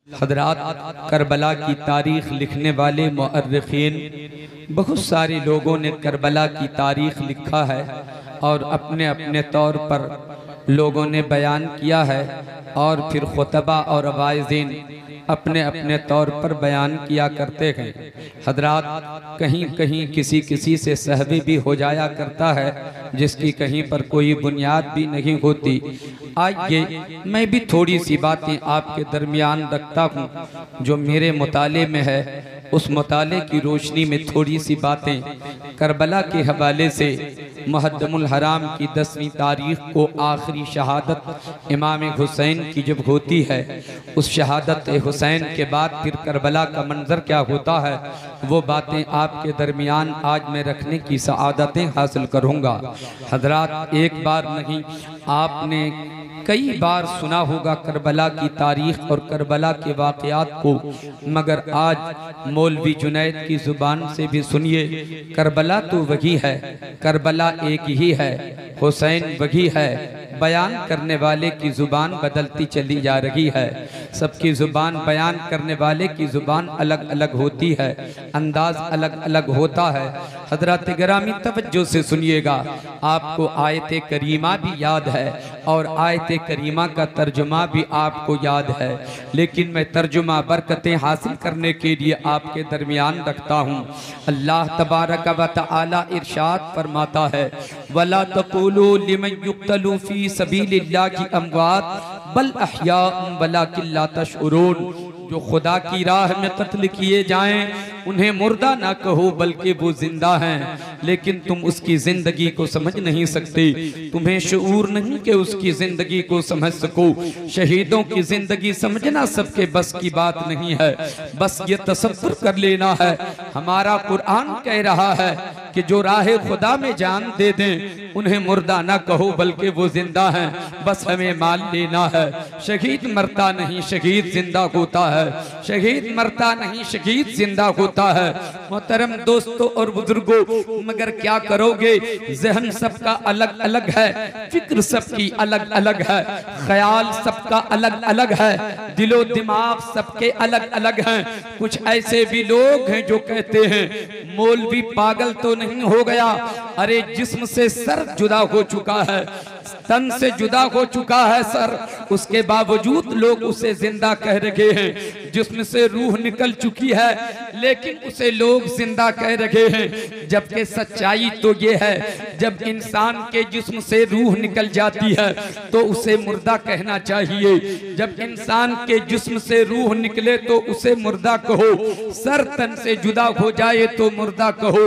हज़रात, Karbala की तारीख़ लिखने वाले मुअर्रिख़ीन बहुत सारे लोगों ने करबला की तारीख़ लिखा है और अपने अपने तौर पर लोगों ने बयान किया है और फिर खुतबा और वाइज़ीन अपने अपने तौर पर बयान किया करते हैं। हज़रात, कहीं कहीं किसी किसी से सहवी भी हो जाया करता है जिसकी कहीं पर कोई बुनियाद भी नहीं होती। आइए मैं भी थोड़ी सी बातें आपके दरमियान रखता हूँ जो मेरे मुताले में है, उस मुताले की रोशनी में थोड़ी सी बातें करबला के हवाले से। मुहद्दमुल हराम की 10वीं तारीख को आखिरी शहादत इमाम हुसैन की जब होती है, उस शहादत हुसैन के बाद फिर करबला का मंजर क्या होता है, वो बातें आपके दरमियान आज मैं रखने की सआदतें हासिल करूँगा। हज़रात, एक बार नहीं आपने कई बार सुना होगा करबला की तारीख और करबला के वाक़यात को, मगर आज मौलवी जुनैद की ज़ुबान से भी सुनिए। करबला तो वही है, करबला एक ही है, हुसैन वही है। बयान करने वाले की ज़ुबान बदलती चली जा रही है, सबकी ज़ुबान बयान करने वाले की ज़ुबान अलग अलग होती है, अंदाज अलग अलग होता है। हज़रात गिरामी तवज्जो से सुनिएगा, आपको आयत करीमा भी याद है और आयत करीमा का तर्जुमा भी आपको याद है, लेकिन मैं तर्जुमा बरकतें हासिल करने के लिए आपके दरमियान रखता हूँ। अल्लाह तबारक व तआला इरशाद फरमाता है, वला तक़ूलू लिमन युक़्तलू फ़ी सबीलिल्लाहि अमवात बल अहयाउन वलाकिन ला तशउरून। जो खुदा की राह में कत्ल किए जाएं उन्हें मुर्दा ना कहो बल्कि वो जिंदा हैं, लेकिन तुम उसकी जिंदगी को समझ नहीं सकते, तुम्हें शऊर नहीं कि उसकी जिंदगी को समझ सको। शहीदों की जिंदगी समझना सबके बस की बात नहीं है, बस ये तसव्वुर कर लेना है। हमारा कुरान कह रहा है कि जो राह खुदा में जान दे दें उन्हें मुर्दा ना कहो बल्कि वो जिंदा हैं, बस हमें मान लेना है। शहीद मरता नहीं, शहीद जिंदा होता है, शहीद मरता नहीं, शहीद जिंदा होता है। मोहतरम दोस्तों और बुजुर्गों, मगर क्या करोगे, जहन सबका अलग अलग है, फिक्र सबकी अलग अलग है, ख्याल सबका अलग अलग है, दिलो दिमाग सबके अलग अलग हैं। कुछ ऐसे भी लोग हैं जो कहते हैं मौलवी पागल तो नहीं हो गया, अरे जिस्म से सर जुदा हो चुका है, तन से जुदा हो चुका है सर, उसके बावजूद लोग उसे जिंदा कह रहे हैं। जिस्म से रूह निकल चुकी है लेकिन उसे लोग जिंदा कह रहे हैं, जबकि सच्चाई तो ये है जब इंसान के जिस्म से रूह निकल जाती है तो उसे मुर्दा कहना चाहिए। जब इंसान के जिस्म से रूह निकले तो उसे मुर्दा कहो, सर तन से जुदा हो जाए तो मुर्दा कहो,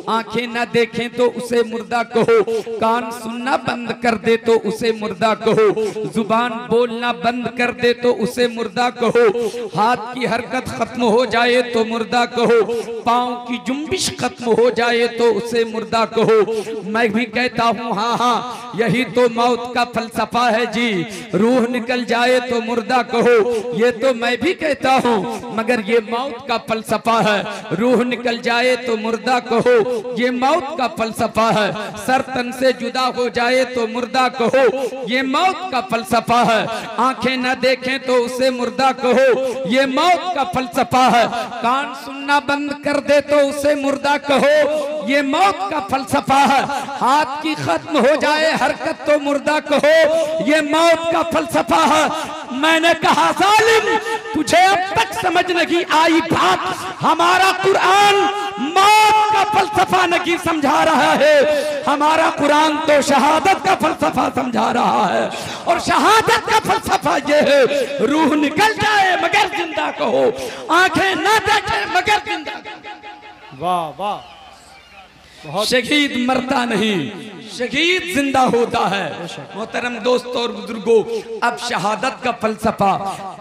आंखें न देखें तो उसे मुर्दा कहो, कान सुनना बंद कर दे तो उसे मुर्दा कहो, जुबान बोलना बंद कर दे तो उसे मुर्दा कहो, हाथ की हरकत खत्म हो जाए तो मुर्दा कहो, पांव की जुम्बिश खत्म हो जाए तो उसे मुर्दा कहो। मैं भी कहता हूँ हाँ हाँ, यही तो मौत का फलसफा है जी, रूह निकल जाए तो मुर्दा कहो, ये तो मैं भी कहता हूँ, मगर ये मौत का फलसफा है। रूह निकल जाए तो मुर्दा कहो, ये मौत का फलसफा है। सर तन से जुदा हो जाए तो मुर्दा कहो, ये मौत का फलसफा है। आंखें न देखें तो उसे मुर्दा कहो, ये मौत का फलसफा है। कान सुनना बंद कर दे तो उसे मुर्दा कहो, ये मौत का फलसफा है। हाथ की खत्म हो जाए हरकत तो मुर्दा कहो, ये मौत का फलसफा है। मैंने कहा जालिम, तुझे अब तक समझ नहीं आई बात, हमारा कुरान मौत का फलसफा नहीं समझा रहा है, हमारा कुरान तो शहादत का फलसफा समझा रहा है। और शहादत का फलसफा ये है, रूह निकल जाए मगर जिंदा कहो, आंखें ना देखे मगर जिंदा। वाह वाह, शहीद मरता नहीं, शहीद जिंदा होता है। मोहतरम दोस्तों और बुजुर्गों, अब शहादत का फलसफा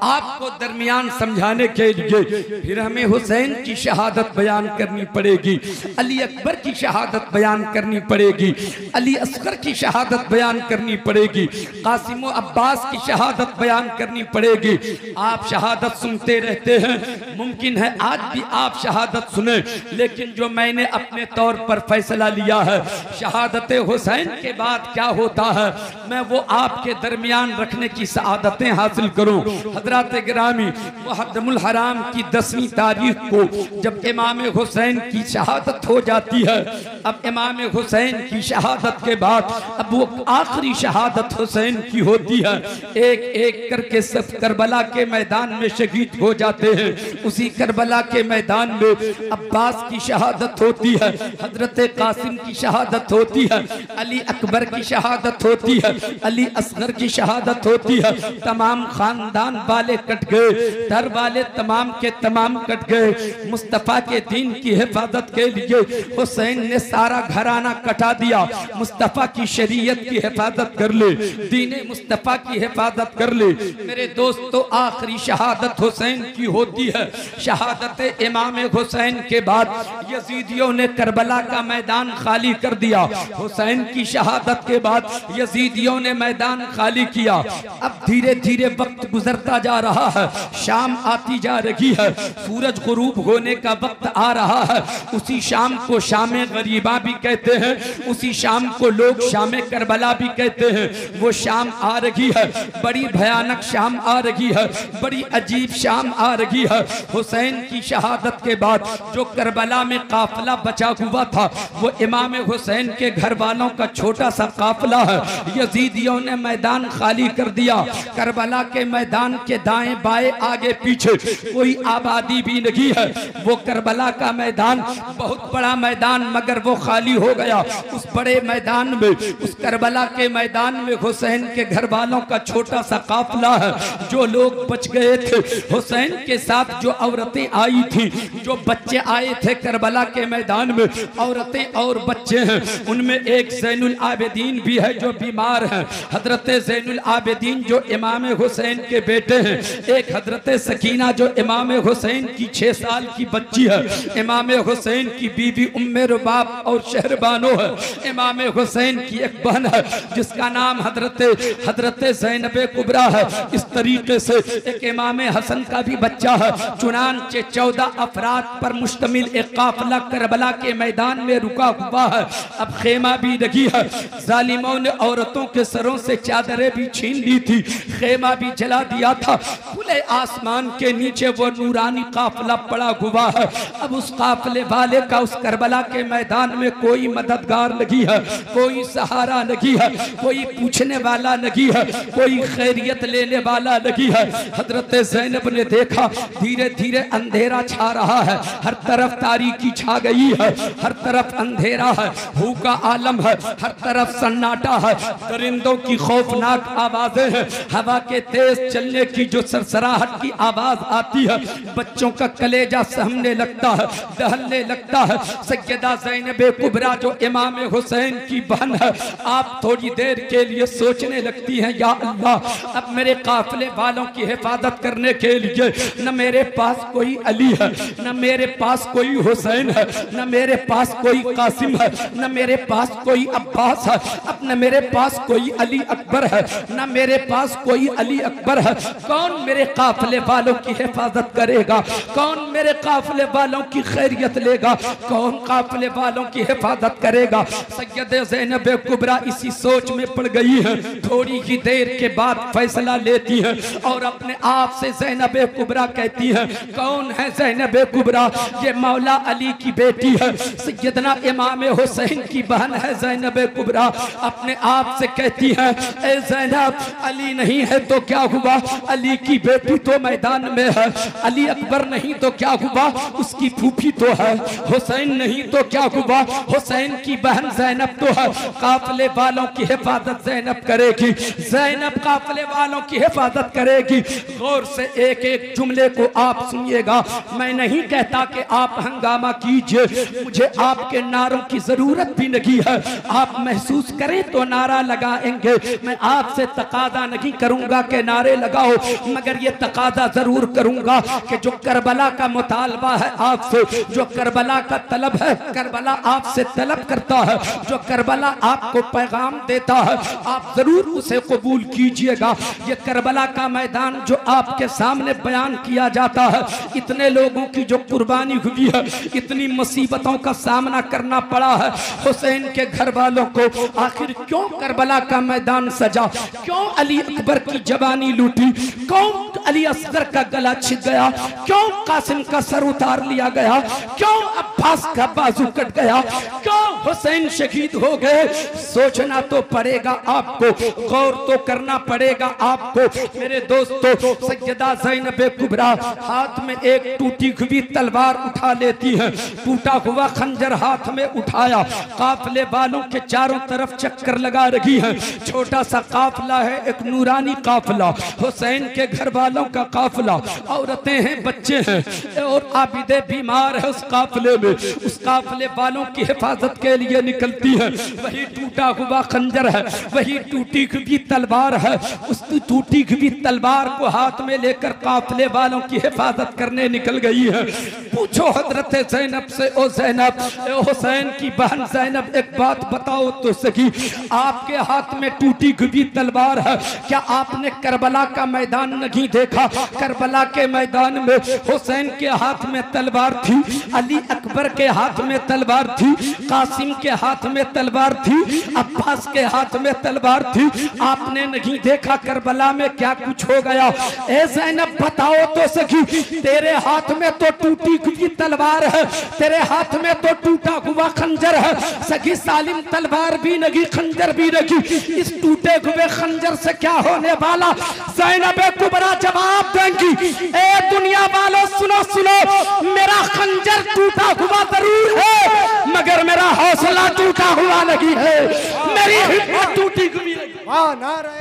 आपको दरमियान समझाने के लिए फिर हमें हुसैन की शहादत बयान करनी पड़ेगी, अली अकबर की शहादत बयान करनी पड़ेगी, अली असगर की शहादत बयान करनी पड़ेगी, कासिम अब्बास की शहादत बयान करनी पड़ेगी। आप शहादत सुनते रहते हैं, मुमकिन है आज भी आप शहादत सुने, लेकिन जो मैंने अपने तौर पर फैसला लिया है, शहादत हुसैन के बाद क्या होता है मैं वो आपके दरमियान रखने की सआदतें हासिल करूं। हजरत गिरामी मुहर्रमुल हराम की 10वीं तारीख को जब इमाम हुसैन की शहादत हो जाती है, अब इमाम हुसैन की शहादत के बाद अब वो आखिरी शहादत हुसैन की होती है। एक एक करके सब करबला के मैदान में शहीद हो जाते हैं। उसी करबला के मैदान में अब्बास की शहादत होती है, हजरत कासिम की शहादत होती है, अली अकबर की शहादत होती है, अली असगर की शहादत होती है। तमाम खानदान वाले कट गए, दर वाले तमाम के तमाम कट गए। मुस्तफ़ा के दीन की हिफाजत के लिए हुसैन ने सारा घराना कटा दिया। मुस्तफ़ा की शरीयत की हिफाजत कर ले, दीन मुस्तफ़ा की हिफाजत कर ले। मेरे दोस्तों आखिरी शहादत हुसैन की होती है। शहादत इमाम हुसैन के बाद यजीदियों ने करबला का मैदान खाली कर दिया। हुसैन की शहादत के बाद यजीदियों ने मैदान खाली किया। अब धीरे धीरे वक्त गुजरता जा रहा है, शाम आती जा रही है, सूरज गुरूब होने का वक्त आ रहा है। उसी शाम को शामे गरीबा भी कहते हैं, उसी शाम को लोग शामे करबला भी कहते हैं। वो शाम आ रही है, बड़ी भयानक शाम आ रही है, बड़ी अजीब शाम आ रही है। हुसैन की शहादत के बाद जो करबला में काफिला बचा हुआ था वो इमाम हुसैन के घर वालों का छोटा सा काफिला है। यजीदियों ने मैदान खाली कर दिया। करबला के मैदान के दाएं बाएं आगे पीछे कोई आबादी भी नहीं है। वो करबला का मैदान बहुत बड़ा मैदान मगर वो खाली हो गया। उस बड़े मैदान में, उस करबला के मैदान में हुसैन के घर वालों का छोटा सा काफिला है। जो लोग बच गए थे, हुसैन के साथ जो औरतें आई थी, जो बच्चे आए थे करबला के मैदान में, औरतें और बच्चे हैं। उनमें एक ज़ैनुल आबिदीन भी है जो बीमार है, हजरत ज़ैनुल आबिदीन जो इमाम हुसैन के बेटे हैं। एक हजरत सकीना जो इमाम हुसैन की 6 साल की बच्ची है। इमाम हुसैन की बीवी उम्मे रुबाब और शहरबानो है। इमाम हुसैन की एक बहन है जिसका नाम हजरत ज़ैनब कुबरा है। इस तरीके से एक इमाम हसन का भी बच्चा है। चुनांचे 14 अफराद पर मुश्तमिल एक काफिला करबला के मैदान में रुका हुआ है। अब खेमा भी लगी है। जालिमों ने औरतों के सरों से चादरें भी छीन ली थी, खेमा भी जला दिया था। खुले आसमान के नीचे वो नूरानी काफिला पड़ा हुआ है। अब उस काफिले वाले का उस करबला के मैदान में कोई मददगार नहीं है, कोई सहारा नहीं है, कोई पूछने वाला नहीं है, कोई खैरियत लेने वाला नहीं है। हजरत ज़ैनब ने देखा धीरे धीरे अंधेरा छा रहा है, हर तरफ तारीकी छा गई है, हर तरफ अंधेरा है, भूख का आलम है, हर तरफ सन्नाटा है, परिंदों की खौफनाक आवाजें हैं, हवा के तेज चलने की जो सरसराहट की आवाज आती है, बच्चों का कलेजा सहमने लगता है, दहलने लगता है। सैयदा ज़ैनब कुबरा जो इमाम हुसैन की बहन है, आप थोड़ी देर के लिए सोचने लगती हैं, या अल्लाह अब मेरे काफिले वालों की हिफाजत करने के लिए न मेरे पास कोई अली है, न मेरे पास कोई हुसैन है, न मेरे पास कोई कासिम है, न मेरे पास कोई अब्बास है, अब न मेरे पास कोई अली अकबर है, न मेरे पास कोई अली अकबर है। कौन मेरे काफिले वालों की हिफाजत करेगा? कौन मेरे काफिले वालों की खैरियत लेगा? कौन काफिले वालों की हिफाजत करेगा? सैयद ज़ैनब कुबरा इसी सोच में पड़ गई है। थोड़ी ही देर के बाद फैसला लेती है और अपने आप से ज़ैनब कुबरा कहती है, कौन है ज़ैनब कुबरा? ये मौला अली की बेटी है, सैयदना इमाम हुसैन की बहन है ज़ैनब कुबरा। अपने आप से कहती है, ए ज़ैनब, अली नहीं है तो क्या हुआ? अली की बेटी तो मैदान में है। अली अकबर नहीं तो क्या हुआ? उसकी फूफी तो है। हुसैन नहीं तो क्या हुआ? हुसैन की बहन ज़ैनब तो है। काफिले वालों की हिफाजत ज़ैनब करेगी, ज़ैनब काफिले वालों की हिफाजत करेगी। गौर से एक एक जुमले को आप सुनिएगा। मैं नहीं कहता कि आप हंगामा कीजिए, मुझे आपके नारों की जरूरत भी नहीं है। आप महसूस करें तो नारा लगाएंगे। मैं आपसे तकादा नहीं करूंगा कि नारे लगाओ, मगर ये तकादा जरूर करूंगा कि जो करबला का मुतालबा है आपसे, जो करबला का तलब है, करबला आपसे तलब करता है, जो करबला आपको पैगाम देता है, आप जरूर उसे कबूल कीजिएगा। ये करबला का मैदान जो आपके सामने बयान किया जाता है, इतने लोगों की जो कुर्बानी हुई है, इतनी मुसीबतों का सामना करना पड़ा है, हुसैन के घर वालों को, आखिर क्यों करबला का मैदान सजा, क्यों अली अकबर की जवानी लूटी, क्यों अली असगर का गला छिद गया, क्यों कासिम का सर उतार लिया गया, क्यों अब्बास का बाजू कट गया, क्यों हुसैन शहीद हो गए। सोचना तो पड़ेगा आपको, गौर तो करना पड़ेगा आपको। मेरे दोस्तों, सैयदा ज़ैनब कुबरा हाथ में एक टूटी हुई तलवार उठा लेती है, टूटा हुआ खंजर हाथ में उठाया, काफले वालों के चारों तरफ चक्कर लगा रही है। छोटा सा काफला है, एक नूरानी काफला, हुसैन के घर वालों का काफला, औरतें हैं, बच्चे हैं और आबिदे बीमार है। उस काफले में, उस काफले वालों की हिफाजत के लिए निकलती है। वही टूटा हुआ खंजर है, वही टूटी हुई तलवार है। उस टूटी हुई तलवार को हाथ में लेकर काफले वालों की हिफाजत करने निकल गई है। पूछो हजरत ज़ैनब से, ओ ज़ैनब, हुसैन की बहन ज़ैनब, एक बात बताओ तो सही, आपके हाथ में टूटी हुई तलवार है, क्या आपने करबला का मैदान नहीं देखा? करबला के मैदान में हुसैन के हाथ में तलवार थी, अली अकबर के हाथ में तलवार थी, कासिम के हाथ में तलवार थी, अब्बास के हाथ में तलवार थी। आपने नहीं देखा करबला में क्या कुछ हो गया? ए ज़ैनब बताओ तो सही, तेरे हाथ में तो टूटी हुई तलवार है, तेरे हाथ में तो टूटा हुआ खंजर है, सगी सालिम तलवार भी नहीं, खंजर भी नहीं, इस टूटे हुए खंजर से क्या होने वाला? ज़ैनब कुबरा जवाब देंगी, ए दुनिया वालों सुनो सुनो, मेरा खंजर टूटा हुआ जरूर है मगर मेरा हौसला टूटा हुआ नहीं है, मेरी हिम्मत टूटी हुई नहीं। वाह नारे,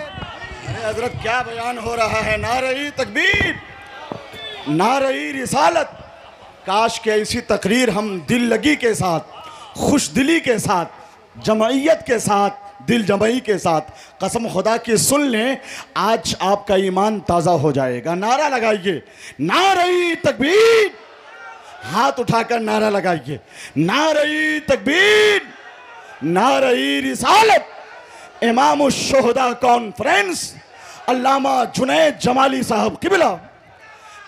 अरे हजरत क्या बयान हो रहा है, नारे तकबीर, नारे रिसालत। काश के ऐसी तकरीर हम दिल लगी के साथ, खुश दिली के साथ, जमइयत के साथ, दिल जमई के साथ, कसम खुदा की सुन लें, आज आपका ईमान ताज़ा हो जाएगा। नारा लगाइए, नारे तकबीर, हाथ उठाकर नारा लगाइए, नारे तकबीर, नारे रिसालत। इमाम शुहदा कॉन्फ्रेंस अल्लामा जुनैद जमाली साहब किबला।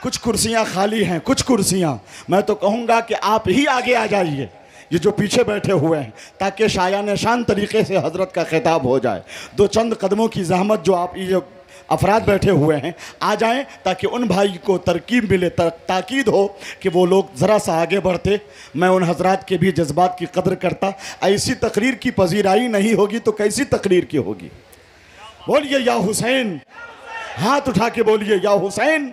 कुछ कुर्सियां खाली हैं, कुछ कुर्सियां, मैं तो कहूँगा कि आप ही आगे आ जाइए, ये जो पीछे बैठे हुए हैं, ताकि शायान शान तरीके से हजरत का खिताब हो जाए। दो चंद कदमों की जहमत जो आप ये जो अफराद बैठे हुए हैं आ जाएं, ताकि उन भाई को तरकीब मिले, ताकीद हो कि वो लोग ज़रा सा आगे बढ़ते। मैं उन हजरात के भी जज्बात की कदर करता। ऐसी तकरीर की पजीराई नहीं होगी तो कैसी तकरीर की होगी? बोलिए या हुसैन, हाथ उठा के बोलिए या हुसैन।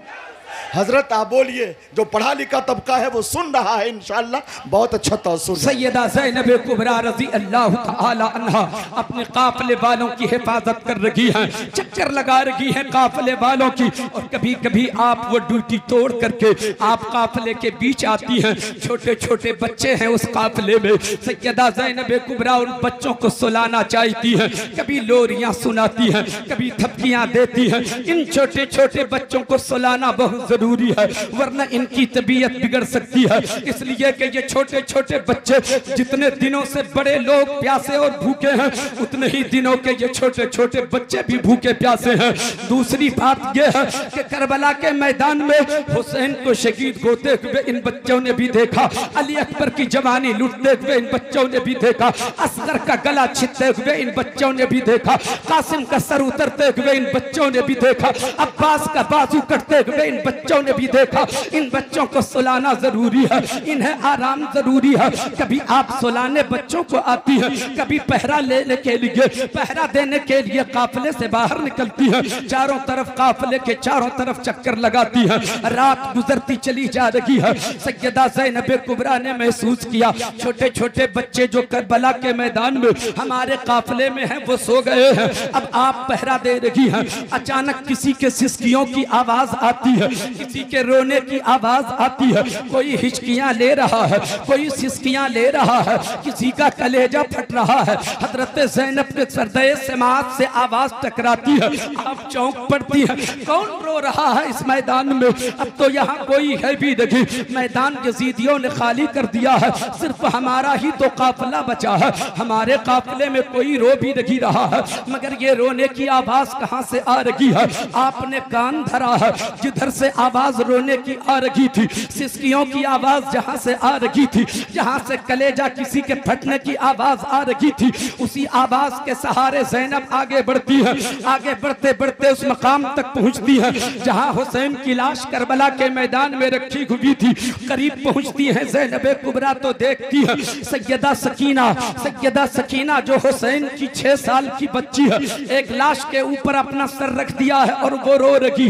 हजरत आप बोलिए, जो पढ़ा लिखा तबका है वो सुन रहा है, इंशाअल्लाह बहुत अच्छा तासुर। सैयदा ज़ैनब कुबरा रज़ी अल्लाह तआला अन्हा अपने काफले वालों की हिफाजत कर रही हैं, चक्कर लगा रही हैं काफले वालों की, और कभी कभी आप वो ड्यूटी तोड़ करके आप काफले के बीच आती हैं। छोटे छोटे बच्चे हैं उस काफले में, सैयदा ज़ैनब कुबरा उन बच्चों को सुलाना चाहती हैं, कभी लोरियां सुनाती हैं, कभी थपकियां देती हैं। इन छोटे छोटे बच्चों को सुलाना बहुत जरूरी है, वरना इनकी तबीयत बिगड़ सकती है। इसलिए कि ये छोटे छोटे बच्चे, जितने दिनों से बड़े लोग प्यासे और भूखे हैं, उतने ही दिनों के ये छोटे छोटे बच्चे भी भूखे प्यासे हैं। दूसरी बात यह है कि करबला के मैदान में हुसैन को शहीद होते हुए इन बच्चों ने भी देखा, अली अकबर की जवानी लुटते हुए इन बच्चों ने भी देखा, असगर का गला छिदते हुए इन बच्चों ने भी देखा, कासिम का सर उतरते हुए इन बच्चों ने भी देखा, अब्बास का बाजू कटते हुए इन बच्चों ने भी देखा। इन बच्चों को सुलाना जरूरी है, इन्हें आराम जरूरी है। कभी आप सुलाने बच्चों को आती है, कभी पहरा लेने के लिए, पहरा देने के लिए काफले से बाहर निकलती है, चारों तरफ काफले के चारों तरफ चक्कर लगाती है। रात गुजरती चली जा रही है। सैयदा ज़ैनब कुबरा ने महसूस किया, छोटे छोटे बच्चे जो करबला के मैदान में हमारे काफले में हैं वो सो गए हैं, अब आप पहरा दे रही हैं। अचानक किसी के सिसकियों की आवाज आती है, किसी के रोने की आवाज आती है, कोई हिचकियां ले रहा है, कोई सिसकियां ले रहा है, किसी का कलेजा फट रहा है। हजरत ज़ैनब के सरदे समात से आवाज टकराती है, आप चौंक पड़ती है, कौन रो रहा है इस मैदान में? अब तो यहाँ कोई है भी नहीं, मैदान यजीदियों ने खाली कर दिया है, सिर्फ हमारा ही तो काफिला बचा है, हमारे काफिले में कोई रो भी नहीं रहा है, मगर ये रोने की आवाज कहाँ से आ रही है? आपने कान धरा है, जिधर से आवाज रोने की आ रही थी, सिसकियों की आवाज जहां से आ रही थी, जहां से कलेजा किसी के फटने की आवाज आ रही थी, उसी आवाज के सहारे ज़ैनब आगे बढ़ती है। आगे बढ़ते बढ़ते उस मकाम तक पहुंचती है जहां हुसैन की लाश करबला के मैदान में रखी हुई थी। करीब पहुंचती है ज़ैनब कुबरा तो देखती है सैयदा सकीना जो हुसैन की 6 साल की बच्ची है, एक लाश के ऊपर अपना सर रख दिया है और वो रो रही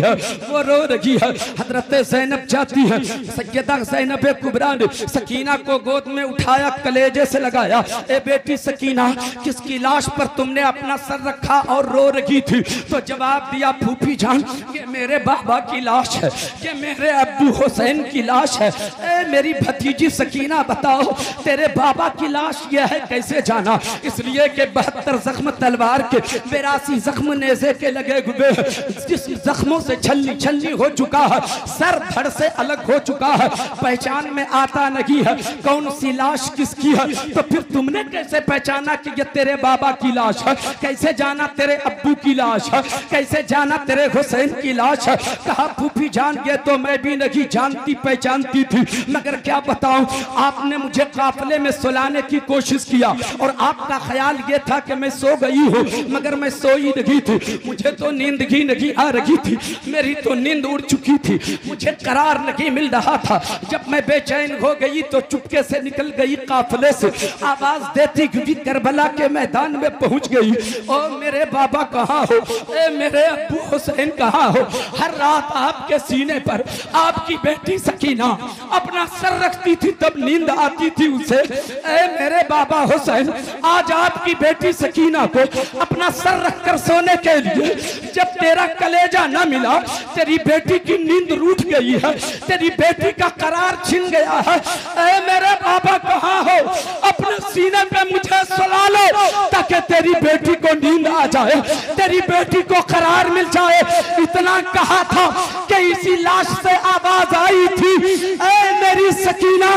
है। हजरत ज़ैनब जाती है, सैयदा ज़ैनब कुबरा ने सकीना को गोद में उठाया, कलेजे से लगाया। ए बेटी सकीना, किसकी लाश पर तुमने अपना सर रखा और रो रही थी? तो जवाब दिया, फूफी जान, ये मेरे बाबा की लाश है, ये मेरे अब्बू हुसैन की लाश है। ए मेरी भतीजी सकीना, बताओ तेरे बाबा की लाश ये है कैसे जाना? इसलिए कि 72 जख्म तलवार के, 82 जख्म नेज़े के लगे हुए हैं, जिस जख्मों से छलनी छलनी हो चुका है, सर धड़ से अलग हो चुका है, पहचान में आता नहीं है कौन सी लाश किसकी है। तो फिर तुमने कैसे पहचाना कि ये तेरे बाबा की लाश है? कैसे जाना तेरे अब्बू की लाश है? कैसे जाना तेरे हुसैन की लाश है? कहा, फूफी जान, ये तो मैं भी नहीं जानती पहचानती थी, मगर क्या बताऊं, आपने मुझे काफले में सुलाने की कोशिश किया और आपका ख्याल ये था कि मैं सो गई हूँ, मगर मैं सोई नहीं थी। मुझे तो नींद ही नहीं आ रही थी, मेरी तो नींद उड़ चुकी थी, मुझे करार नहीं मिल रहा था। जब मैं बेचैन हो गई तो चुपके से निकल गई काफले से, आवाज देती हुई करबला के मैदान में पहुंच गई। ओ मेरे बाबा कहाँ हो? ए मेरे अब्बू हुसैन कहाँ हो? हर रात आपके सीने पर आपकी बेटी सकीना अपना सर रखती थी, तब नींद आती थी उसे। ए मेरे बाबा हुसैन, आज आपकी बेटी सकीना को अपना सर रखकर सोने के लिए जब तेरा कलेजा न मिला, तेरी बेटी की नींद रूठ गई है, तेरी बेटी का करार छिन गया है। ए मेरे बाबा कहाँ हो? अपने सीने पे मुझे सुला लो ताकि तेरी बेटी को नींद आ जाए, तेरी बेटी को करार मिल जाए। इतना कहा था कि इसी लाश से आवाज आई थी, ए मेरी सकीना,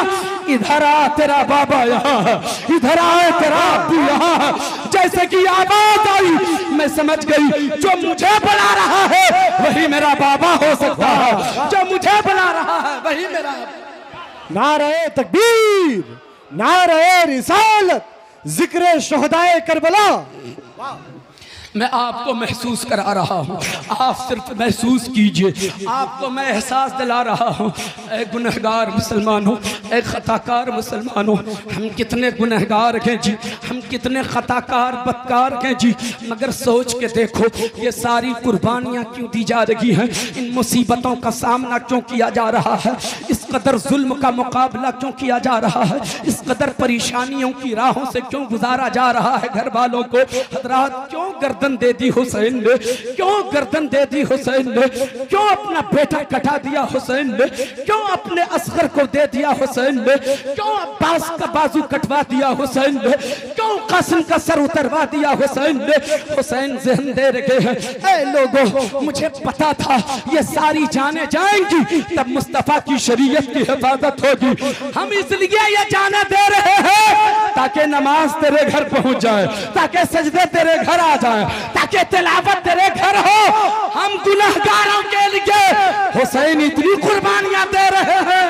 इधर आ, तेरा बाबा यहाँ है, इधर आ, तेरा अब्बू यहाँ है। जैसे कि आवाज आई, मैं समझ गई जो मुझे बुला रहा है वही मेरा बाबा हो सकता है, जो मुझे बुला रहा है वही मेरा। नारे तकबीर, नारे रिसालत, जिक्र शोहदाए करबला। मैं आपको महसूस करा रहा हूँ, आप सिर्फ महसूस कीजिए। आपको मैं एहसास दिला रहा हूँ, ए गुनहगार मुसलमानों, ए खताकार मुसलमानों, हम कितने गुनहगार हैं जी, हम कितने खताकार बदकार हैं जी। मगर सोच के देखो, ये सारी कुर्बानियाँ क्यों दी जा रही हैं? इन मुसीबतों का सामना क्यों किया जा रहा है? इस कदर जुल्म का मुकाबला क्यों किया जा रहा है? इस कदर परेशानियों की राहों से क्यों गुजारा जा रहा है घर वालों को? हजरात, क्यों गर्दन दे दी हुसैन ने? क्यों गर्दन दे दी हुसैन ने? क्यों अपना बेटा कटा दिया हुसैन ने? क्यों अपने असगर को दे दिया हुसैन ने? क्यों अब्बास का बाजू कटवा दिया हुसैन ने? क्यों कासिम का सर उतरवा दिया हुसैन ने? हुसैन जहन दे रहे हैं, ऐ लोगों, मुझे पता था ये सारी जाने जाएंगी, तब मुस्तफा की शरीयत की हिफाजत होगी। हम इसलिए ये जाने दे रहे हैं ताकि नमाज तेरे घर पहुंच जाए, ताकि सजदे तेरे घर आ जाए, ताकि तिलावत तेरे घर हो। हम गुनहगारों के लिए हुसैन इतनी कुर्बानियां दे रहे हैं।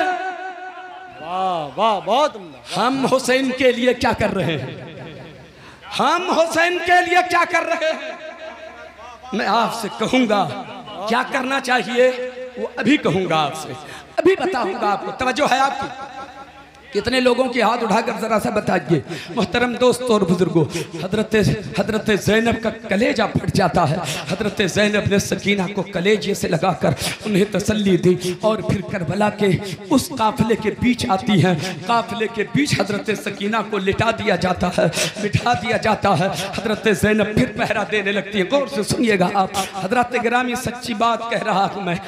वाह वाह, बहुत उम्दा। हम हुसैन के लिए क्या कर रहे हैं? हम हुसैन के लिए क्या कर रहे हैं? मैं आपसे कहूंगा क्या करना चाहिए, वो अभी कहूंगा आपसे, अभी बताऊंगा आपको। तवज्जो है आपकी? कितने लोगों के हाथ उठाकर जरा सा बताइए। मोहतरम दोस्तों और बुजुर्गों, हजरत ज़ैनब का कलेजा फट जाता है। हजरत ज़ैनब ने सकीना को कलेजे से लगाकर उन्हें तसल्ली दी और फिर करबला के उस काफिले के बीच आती हैं। काफिले के बीच हजरत सकीना को लिटा दिया जाता है, बिठा दिया जाता है। हजरत ज़ैनब फिर पहरा देने लगती है। गौर से सुनिएगा आप हजरत गिरामी, सच्ची बात कह रहा हूँ मैं,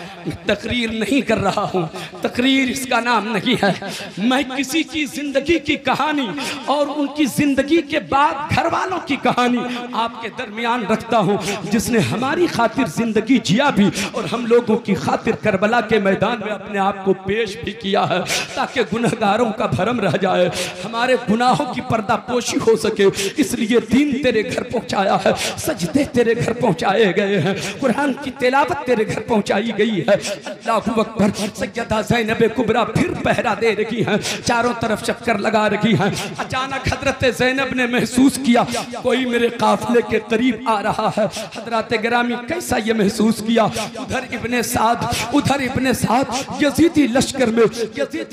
तकरीर नहीं कर रहा हूँ, तकरीर इसका नाम नहीं है। मैं किसी किसी की जिंदगी की कहानी और उनकी जिंदगी के बाद घर वालों की कहानी आपके दरमियान रखता हूं, जिसने हमारी खातिर जिंदगी जिया भी और हम लोगों की खातिर करबला के मैदान में अपने आप को पेश भी किया है, ताकि गुनहगारों का भरम रह जाए, हमारे गुनाहों की पर्दापोशी हो सके। इसलिए दीन तेरे घर पहुंचाया है, सजदे तेरे घर पहुंचाए गए हैं, कुरान की तिलावत तेरे घर पहुंचाई गई है। अल्लाहु अकबर। सैयदा ज़ैनब कुबरा फिर पहरा दे रही हैं, चारों तरफ चक्कर लगा रही हैं। अचानक हजरत ज़ैनब ने महसूस किया कोई मेरे काफिले के करीब आ रहा है। हजरत गिरामी कैसा ये महसूस किया? उधर इब्ने साद यजीदी